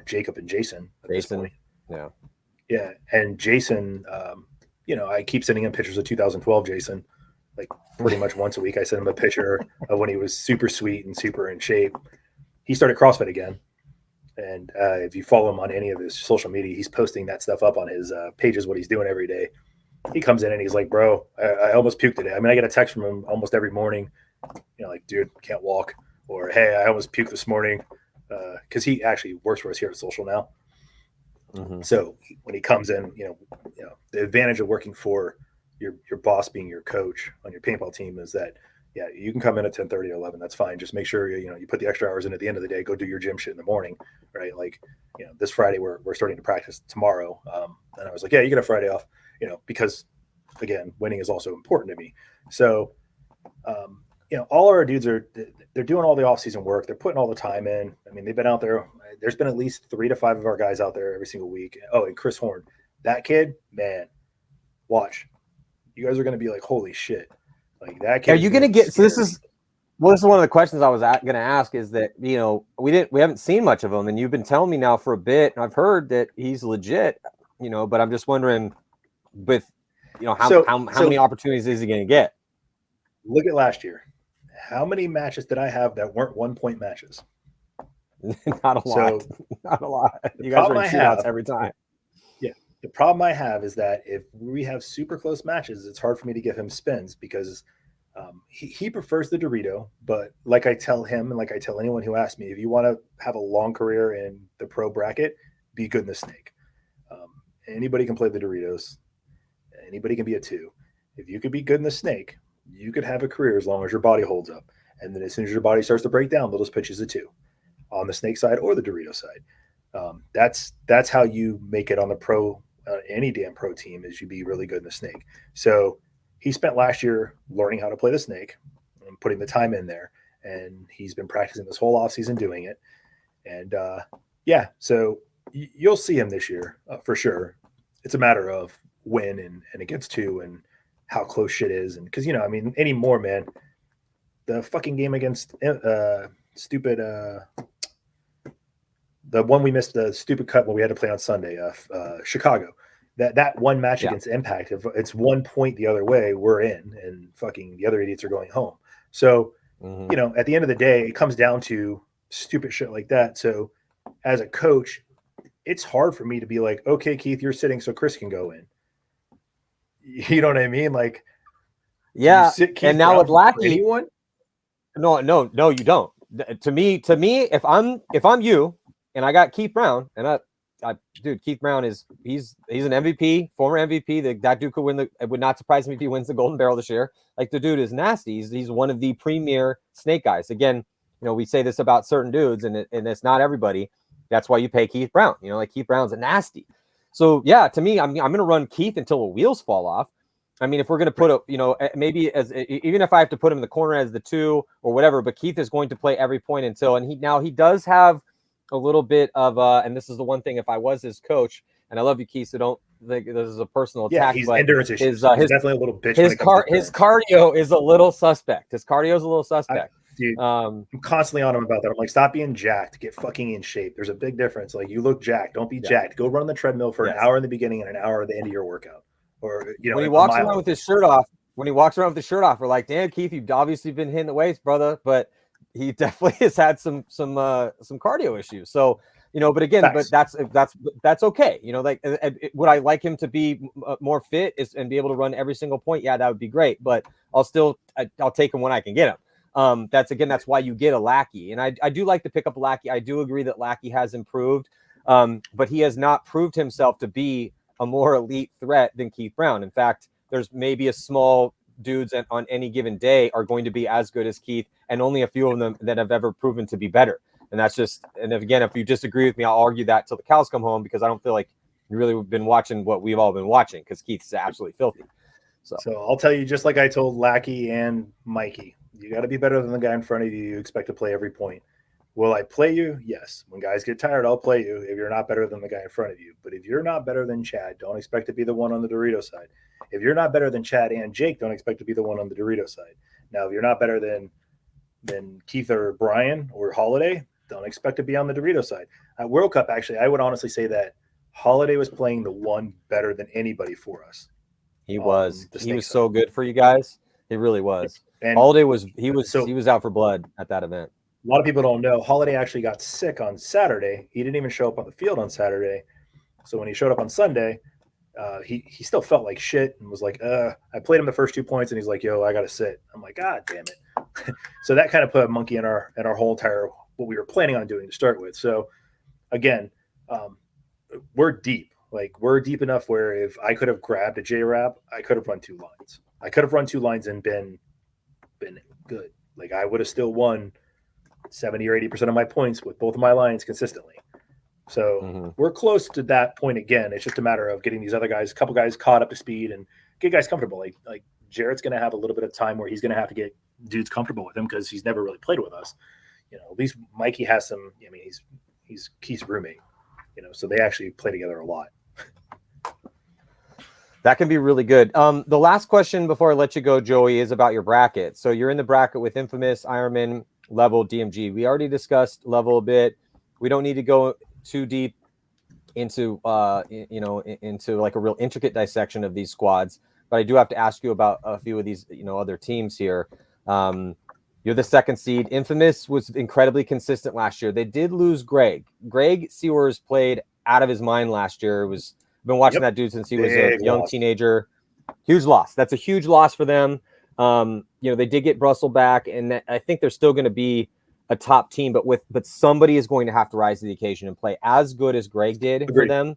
Jacob and Jason. At this point. Yeah. And Jason, I keep sending him pictures of 2012 Jason. Like pretty much once a week, I send him a picture of when he was super sweet and super in shape. He started CrossFit again. And if you follow him on any of his social media, he's posting that stuff up on his pages, what he's doing every day. He comes in and he's like, bro, I almost puked today. I mean, I get a text from him almost every morning, like, dude, can't walk. Or, hey, I almost puked this morning. Because he actually works for us here at Social now. Mm-hmm. So when he comes in, the advantage of working for your boss being your coach on your paintball team is that, you can come in at 10:30 or 11. That's fine. Just make sure, you put the extra hours in at the end of the day, go do your gym shit in the morning, right? Like, this Friday we're starting to practice tomorrow. And I was like, yeah, you get a Friday off, because again, winning is also important to me. So, all our dudes they're doing all the off-season work. They're putting all the time in. I mean, they've been out there. There's been at least 3 to 5 of our guys out there every single week. Oh, and Chris Horn, that kid, man, watch. You guys are going to be like, holy shit. Like that kid. Are you going to get, so this is one of the questions I was going to ask is that, we haven't seen much of him and you've been telling me now for a bit and I've heard that he's legit, but I'm just wondering with, how many opportunities is he going to get? Look at last year. How many matches did I have that weren't 1-point matches? Not a lot. Not a lot. You guys are in shootouts every time. Yeah. The problem I have is that if we have super close matches, it's hard for me to give him spins because he prefers the Dorito. But like I tell him and like I tell anyone who asks me, if you want to have a long career in the pro bracket, be good in the snake. Anybody can play the Doritos. Anybody can be a 2. If you could be good in the snake, you could have a career as long as your body holds up. And then as soon as your body starts to break down, they'll just pitch you as a 2 on the snake side or the Dorito side. That's how you make it on the pro, any damn pro team is you be really good in the snake. So he spent last year learning how to play the snake and putting the time in there. And he's been practicing this whole offseason doing it. And so you'll see him this year for sure. It's a matter of when and against 2 and how close shit is. And because, anymore, man, the fucking game against the one we missed, the stupid cut when we had to play on Sunday, Chicago, that one match against Impact, if it's 1 point the other way, we're in and fucking the other idiots are going home. So, at the end of the day, it comes down to stupid shit like that. So as a coach, it's hard for me to be like, okay, Keith, you're sitting so Chris can go in. You know what I mean? Like, yeah. And now with Lackey, no, you don't. To me, if I'm you and I got Keith Brown and dude, Keith Brown he's an MVP, former MVP. That dude could win it would not surprise me if he wins the Golden Barrel this year. Like the dude is nasty. He's one of the premier snake guys. Again, we say this about certain dudes and it's not everybody. That's why you pay Keith Brown. Like Keith Brown's a nasty. So yeah, to me, I'm going to run Keith until the wheels fall off. I mean, if we're going to put maybe even if I have to put him in the corner as the 2 or whatever, but Keith is going to play every point until, and he does have a little bit of, and this is the one thing, if I was his coach, and I love you, Keith, so don't think this is a personal attack. Yeah, he's but endurance issues. He's definitely a little bitch. His cardio is a little suspect. Dude, I'm constantly on him about that. I'm like, stop being jacked. Get fucking in shape. There's a big difference. Like, you look jacked. Don't be jacked. Go run on the treadmill for an hour in the beginning and an hour at the end of your workout. Or, when he walks around with his shirt off, we're like, damn, Keith, you've obviously been hitting the weights, brother. But he definitely has had some cardio issues. So, but again, Facts. but that's okay. Would I like him to be more fit and be able to run every single point? Yeah, that would be great. But I'll take him when I can get him. That's why you get a Lackey. And I do like to pick up a Lackey. I do agree that Lackey has improved, but he has not proved himself to be a more elite threat than Keith Brown. In fact, there's maybe a small dudes on any given day are going to be as good as Keith, and only a few of them that have ever proven to be better. And that's just, and again, if you disagree with me, I'll argue that till the cows come home, because I don't feel like you really been watching what we've all been watching, because Keith's absolutely filthy. So I'll tell you, just like I told Lackey and Mikey, you got to be better than the guy in front of you. You expect to play every point. Will I play you? Yes. When guys get tired, I'll play you if you're not better than the guy in front of you. But if you're not better than Chad, don't expect to be the one on the Dorito side. If you're not better than Chad and Jake, don't expect to be the one on the Dorito side. Now, if you're not better than Keith or Brian or Holiday, don't expect to be on the Dorito side. At World Cup, actually, I would honestly say that Holiday was playing the one better than anybody for us. He was so good for you guys. He really was. And Holiday he was out for blood at that event. A lot of people don't know Holiday actually got sick on Saturday. He didn't even show up on the field on Saturday. So when he showed up on Sunday, he still felt like shit and was like, I played him the first 2 points and he's like, yo, I got to sit. I'm like, God damn it. So that kind of put a monkey in our whole entire, what we were planning on doing to start with. So again, we're deep. Like, we're deep enough where if I could have grabbed a J-Rap, I could have run 2 lines. I could have run 2 lines and been good. Like, I would have still won 70 or 80% of my points with both of my lines consistently. So we're close to that point again. It's just a matter of getting these other guys, a couple guys caught up to speed and get guys comfortable. Like Jarrett's going to have a little bit of time where he's going to have to get dudes comfortable with him because he's never really played with us. At least Mikey has some, he's Keith's roommate, so they actually play together a lot. That can be really good. The last question before I let you go, Joey, is about your bracket. So you're in the bracket with Infamous, Ironman, Level, DMG. We already discussed Level a bit. We don't need to go too deep into into like a real intricate dissection of these squads, but I do have to ask you about a few of these other teams here. You're the 2nd seed. Infamous was incredibly consistent last year. They did lose Greg Sewers. Played out of his mind last year. Been watching that dude since he was a young teenager. Huge loss. That's a huge loss for them. They did get Russell back, and I think they're still going to be a top team, but somebody is going to have to rise to the occasion and play as good as Greg did for them,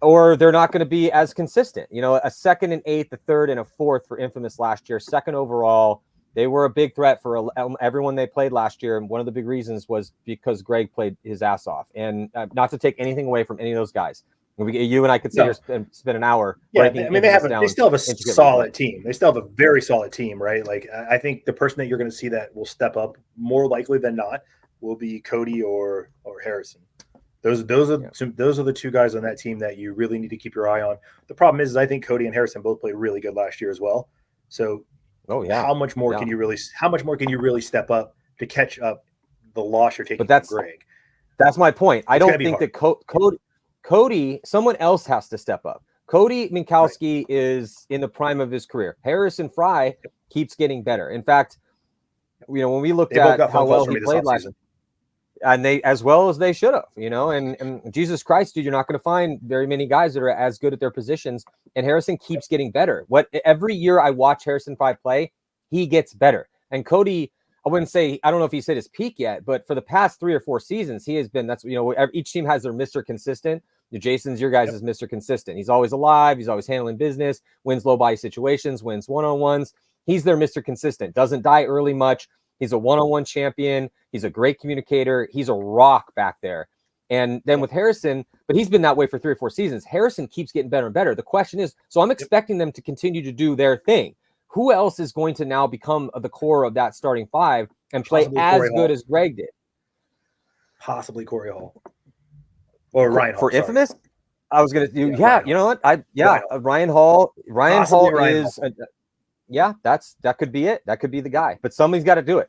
or they're not going to be as consistent. A 2nd and 8th, a 3rd and a 4th for Infamous last year, 2nd overall. They were a big threat for everyone they played last year, and one of the big reasons was because Greg played his ass off. And not to take anything away from any of those guys. You and I could sit here and spend an hour. Yeah, they still have a solid team. They still have a very solid team, right? Like, I think the person that you're going to see that will step up more likely than not will be Cody or Harrison. Those are the 2 guys on that team that you really need to keep your eye on. The problem is I think Cody and Harrison both played really good last year as well. So, how much more can you really step up to catch up the loss you're taking from Greg? That's my point. I don't think that Cody, someone else has to step up. Cody Minkowski is in the prime of his career. Harrison Fry keeps getting better. In fact, when we looked at how well he played last season, and they, as well as they should have, and Jesus Christ, dude, you're not going to find very many guys that are as good at their positions. And Harrison keeps getting better. Every year I watch Harrison Fry play, he gets better. And Cody, I wouldn't say, I don't know if he's hit his peak yet, but for the past 3 or 4 seasons, he has been, each team has their Mr. Consistent. Jason's your guys is Mr. Consistent. He's always alive. He's always handling business, wins low body situations, wins one-on-ones. He's their Mr. Consistent. Doesn't die early much. He's a one-on-one champion. He's a great communicator. He's a rock back there. And then with Harrison, but he's been that way for 3 or 4 seasons. Harrison keeps getting better and better. The question is, so I'm expecting them to continue to do their thing. Who else is going to now become the core of that starting 5 and play as good as Greg did? Possibly Corey Hall. Or Ryan Hall. For Infamous? I was going to do, you know what? Ryan Hall. Ryan Hall is, that could be it. That could be the guy. But somebody's got to do it,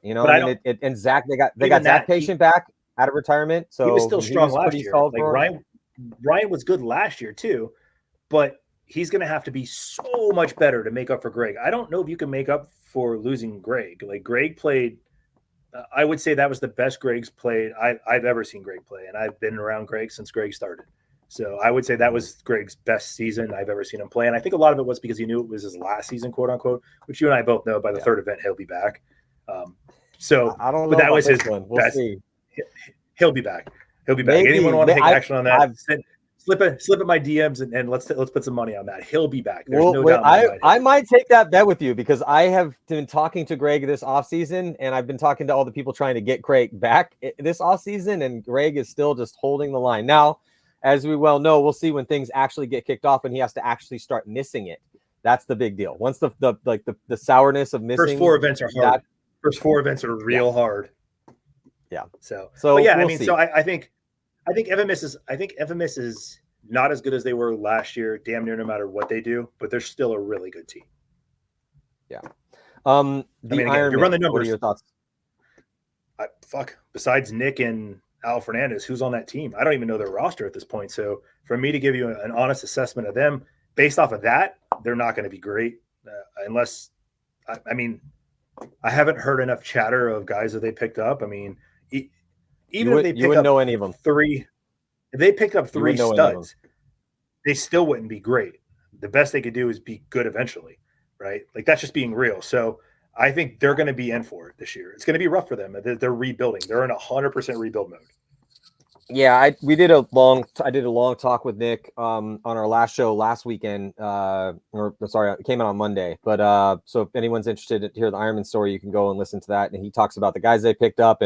and Zach, they got Zach Patient back out of retirement. So he was still strong last year. Like Ryan was good last year too, but he's going to have to be so much better to make up for Greg. I don't know if you can make up for losing Greg. Like, Greg played, I would say that was the best Greg's played I've ever seen Greg play. And I've been around Greg since Greg started. So I would say that was Greg's best season I've ever seen him play. And I think a lot of it was because he knew it was his last season, quote unquote, which you and I both know by the 3rd event, he'll be back. So I don't know, but that was his one. We'll best. see. He'll be back. He'll be back. Anyone want to take action on that? slip in my DMs and let's put some money on that. He'll be back. There's Well, no doubt. I might take that bet with you because I have been talking to Greg this offseason, and I've been talking to all the people trying to get Craig back this offseason, and Greg is still just holding the line. Now, as we well know, we'll see when things actually get kicked off and he has to actually start missing it. That's the big deal. Once the sourness of missing, first 4 events are hard. First 4 events are real hard. Yeah. So but yeah, we'll I mean, see. so I think Infamous is not as good as they were last year, damn near no matter what they do, but they're still a really good team. Yeah. Again, if you run the numbers, what are your thoughts? Besides Nick and Al Fernandez, who's on that team? I don't even know their roster at this point. So for me to give you an honest assessment of them based off of that, they're not going to be great unless I haven't heard enough chatter of guys that they picked up. I mean, even if they pick up know any of them. If they picked up 3 studs, they still wouldn't be great. The best they could do is be good eventually, right? Like that's just being real. So I think they're going to be in for it this year. It's going to be rough for them. They're rebuilding. They're in 100% rebuild mode. Yeah, I did a long talk with Nick on our last show last weekend. It came out on Monday. But so if anyone's interested to hear the Ironman story, you can go and listen to that. And he talks about the guys they picked up,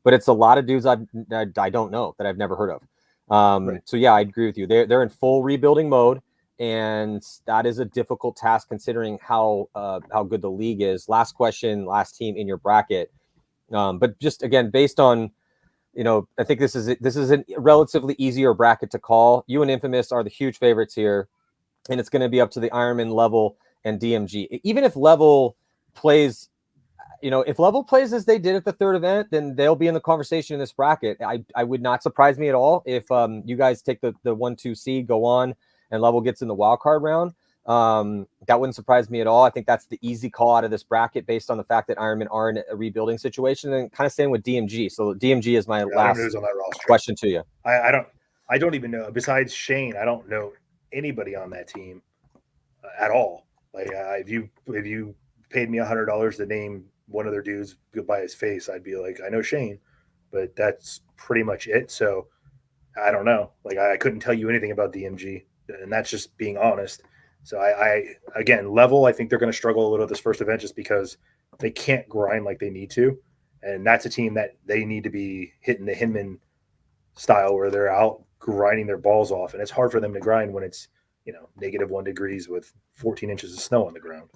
but it's a lot of dudes I don't know that I've never heard of. Right. So yeah, I agree with you. They're in full rebuilding mode, and that is a difficult task considering how good the league is. Last question, last team in your bracket. But just again, based on, I think this is a relatively easier bracket to call. You and Infamous are the huge favorites here, and it's going to be up to the Ironman, Level, and DMG. Even if Level plays, if Level plays as they did at the 3rd event, then they'll be in the conversation in this bracket. I would not surprise me at all if you guys take the 1-2 seed, go on, and Level gets in the wild card round. That wouldn't surprise me at all. I think that's the easy call out of this bracket based on the fact that Ironman are in a rebuilding situation, and kind of staying with DMG. So DMG is my last question to you. I don't even know. Besides Shane, I don't know anybody on that team at all. Like if you paid me $100 to name one of their dudes by his face, I'd be like, I know Shane, but that's pretty much it. So I don't know. Like I couldn't tell you anything about DMG, and that's just being honest. So again, Level, I think they're going to struggle a little this first event just because they can't grind like they need to. And that's a team that they need to be hitting the Hinman style where they're out grinding their balls off. And it's hard for them to grind when it's, -1 degrees with 14 inches of snow on the ground.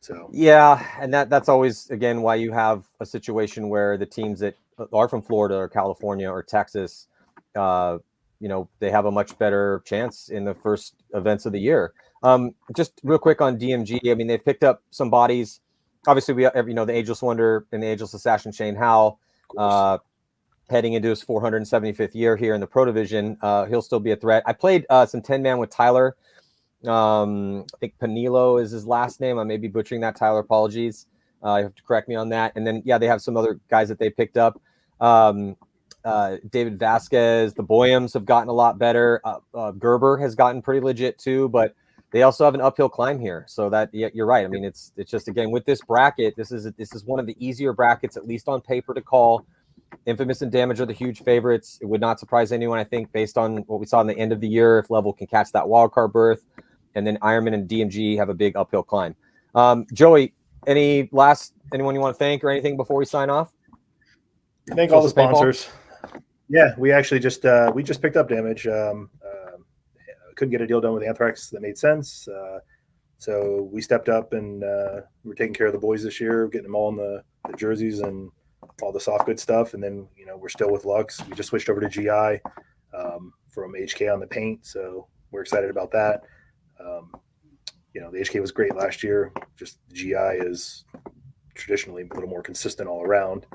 So yeah, and that's always again why you have a situation where the teams that are from Florida or California or Texas, they have a much better chance in the first events of the year. Just real quick on DMG, I mean, they've picked up some bodies. Obviously, we have, the Ageless Wonder and the Ageless Assassin Shane Howe, heading into his 475th year here in the Pro Division. He'll still be a threat. I played some 10-man with Tyler. I think Panilo is his last name. I may be butchering that, Tyler. Apologies. You have to correct me on that. And then, yeah, they have some other guys that they picked up. David Vasquez, the Boyums have gotten a lot better. Gerber has gotten pretty legit too, but they also have an uphill climb here. So that, yeah, you're right. I mean, it's just, again, with this bracket, this is one of the easier brackets, at least on paper, to call. Infamous and Damage are the huge favorites. It would not surprise anyone, I think, based on what we saw in the end of the year, if Level can catch that wild card berth. And then Ironman and DMG have a big uphill climb. Joey, anyone you want to thank or anything before we sign off? Thank all the sponsors. Yeah, we actually just picked up Damage. Couldn't get a deal done with Anthrax that made sense. So we stepped up and we're taking care of the boys this year, getting them all in the jerseys and all the soft good stuff. And then, we're still with Lux. We just switched over to GI from HK on the paint. So we're excited about that. The HK was great last year. Just GI is traditionally a little more consistent all around.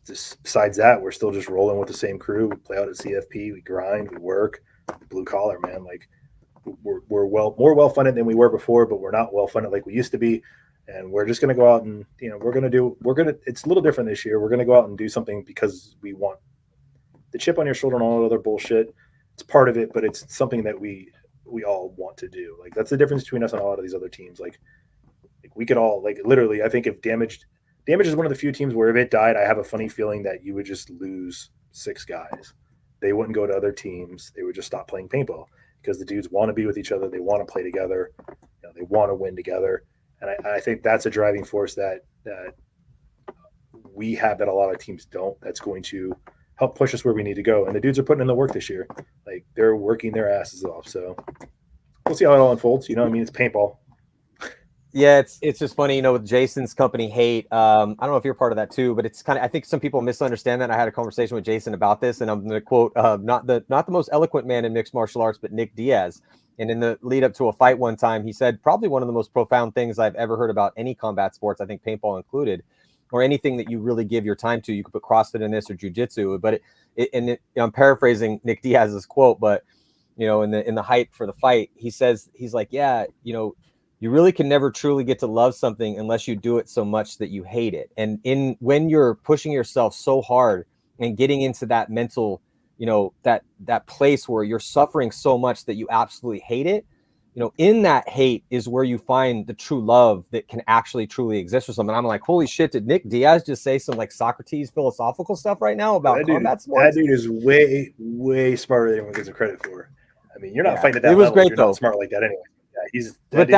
Besides that, we're still just rolling with the same crew. We play out at CFP, we grind, we work, blue collar, man. Like we're more well funded than we were before, but we're not well funded like we used to be. And we're just going to go out and, it's a little different this year. We're going to go out and do something because we want the chip on your shoulder and all that other bullshit. It's part of it, but it's something that we all want to do. Like that's the difference between us and a lot of these other teams. Like we could all, like, literally, I think if Damage Damage is one of the few teams where if it died, I have a funny feeling that you would just lose 6 guys. They wouldn't go to other teams. They would just stop playing paintball because the dudes want to be with each other. They want to play together. They want to win together. And I think that's a driving force that we have that a lot of teams don't. That's going to help push us where we need to go. And the dudes are putting in the work this year. Like, they're working their asses off. So we'll see how it all unfolds. It's paintball. Yeah, it's just funny, with Jason's company Hate. I don't know if you're part of that too, but it's kind of, I think some people misunderstand that. I had a conversation with Jason about this, and I'm going to quote not the most eloquent man in mixed martial arts, but Nick Diaz. And in the lead up to a fight one time, he said probably one of the most profound things I've ever heard about any combat sports, I think paintball included, or anything that you really give your time to. You could put CrossFit in this or jiu-jitsu, but I'm paraphrasing Nick Diaz's quote, but in the hype for the fight, he's like, yeah, you really can never truly get to love something unless you do it so much that you hate it. And when you're pushing yourself so hard and getting into that mental, that place where you're suffering so much that you absolutely hate it, in that hate is where you find the true love that can actually truly exist for someone. I'm like, holy shit, did Nick Diaz just say some like Socrates philosophical stuff right now about combat sports? That dude is way, way smarter than anyone gives him credit for. I mean, you're not fighting at that level. It was great, you're though. Not smart like that anyway. Yeah, but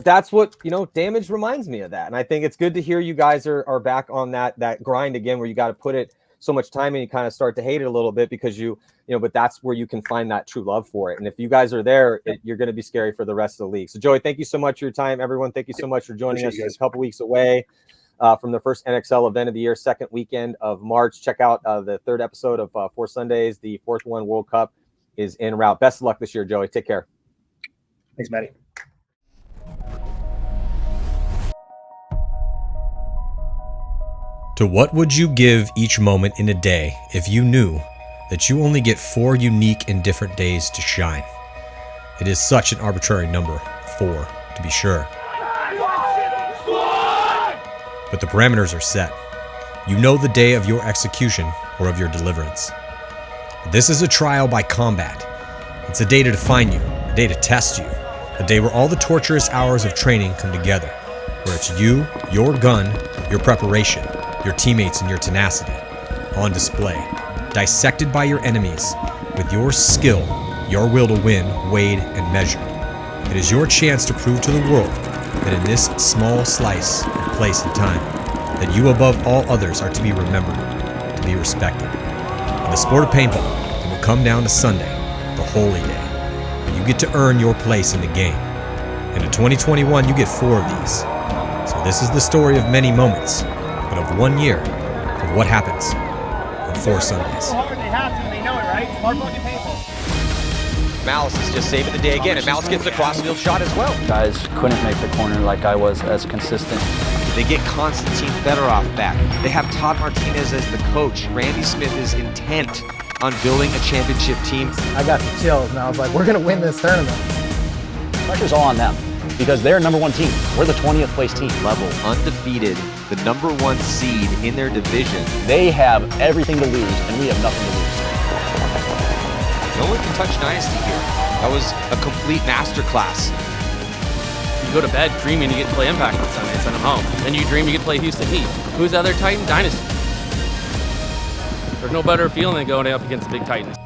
that's what Damage reminds me of that. And I think it's good to hear you guys are back on that grind again, where you got to put it so much time and you kind of start to hate it a little bit because but that's where you can find that true love for it. And if you guys are there, you're going to be scary for the rest of the league. So Joey, thank you so much for your time. Everyone, thank you so much for joining us. It's a couple weeks away from the first NXL event of the year, second weekend of March. Check out the 3rd episode of 4 Sundays. The 4th one, World Cup, is en route. Best of luck this year, Joey. Take care. Thanks, Matty. To what would you give each moment in a day if you knew that you only get 4 unique and different days to shine? It is such an arbitrary number, 4, to be sure. But the parameters are set. You know the day of your execution or of your deliverance. This is a trial by combat. It's a day to define you, a day to test you, a day where all the torturous hours of training come together, where it's you, your gun, your preparation, your teammates, and your tenacity on display, dissected by your enemies, with your skill, your will to win, weighed and measured. It is your chance to prove to the world that in this small slice of place and time, that you above all others are to be remembered, to be respected. In the sport of paintball, it will come down to Sunday, the holy day, where you get to earn your place in the game. And in 2021, you get 4 of these. So this is the story of many moments, but of 1 year of what happens on 4 Sundays. They have to, they know it, right? Smart fucking paintball. Malice is just saving the day again, and Malice gets the crossfield shot as well. Guys couldn't make the corner like I was as consistent. They get Konstantin Fedorov back. They have Todd Martinez as the coach. Randy Smith is intent on building a championship team. I got the chills, and I was like, we're going to win this tournament. Pressure's all on them because they're number 1 team. We're the 20th place team. Level undefeated, the number 1 seed in their division. They have everything to lose, and we have nothing to lose. No one can touch Dynasty here. That was a complete masterclass. You go to bed dreaming you get to play Impact on Sunday and send them home. Then you dream you get to play Houston Heat. Who's the other Titan? Dynasty. There's no better feeling than going up against the big Titans.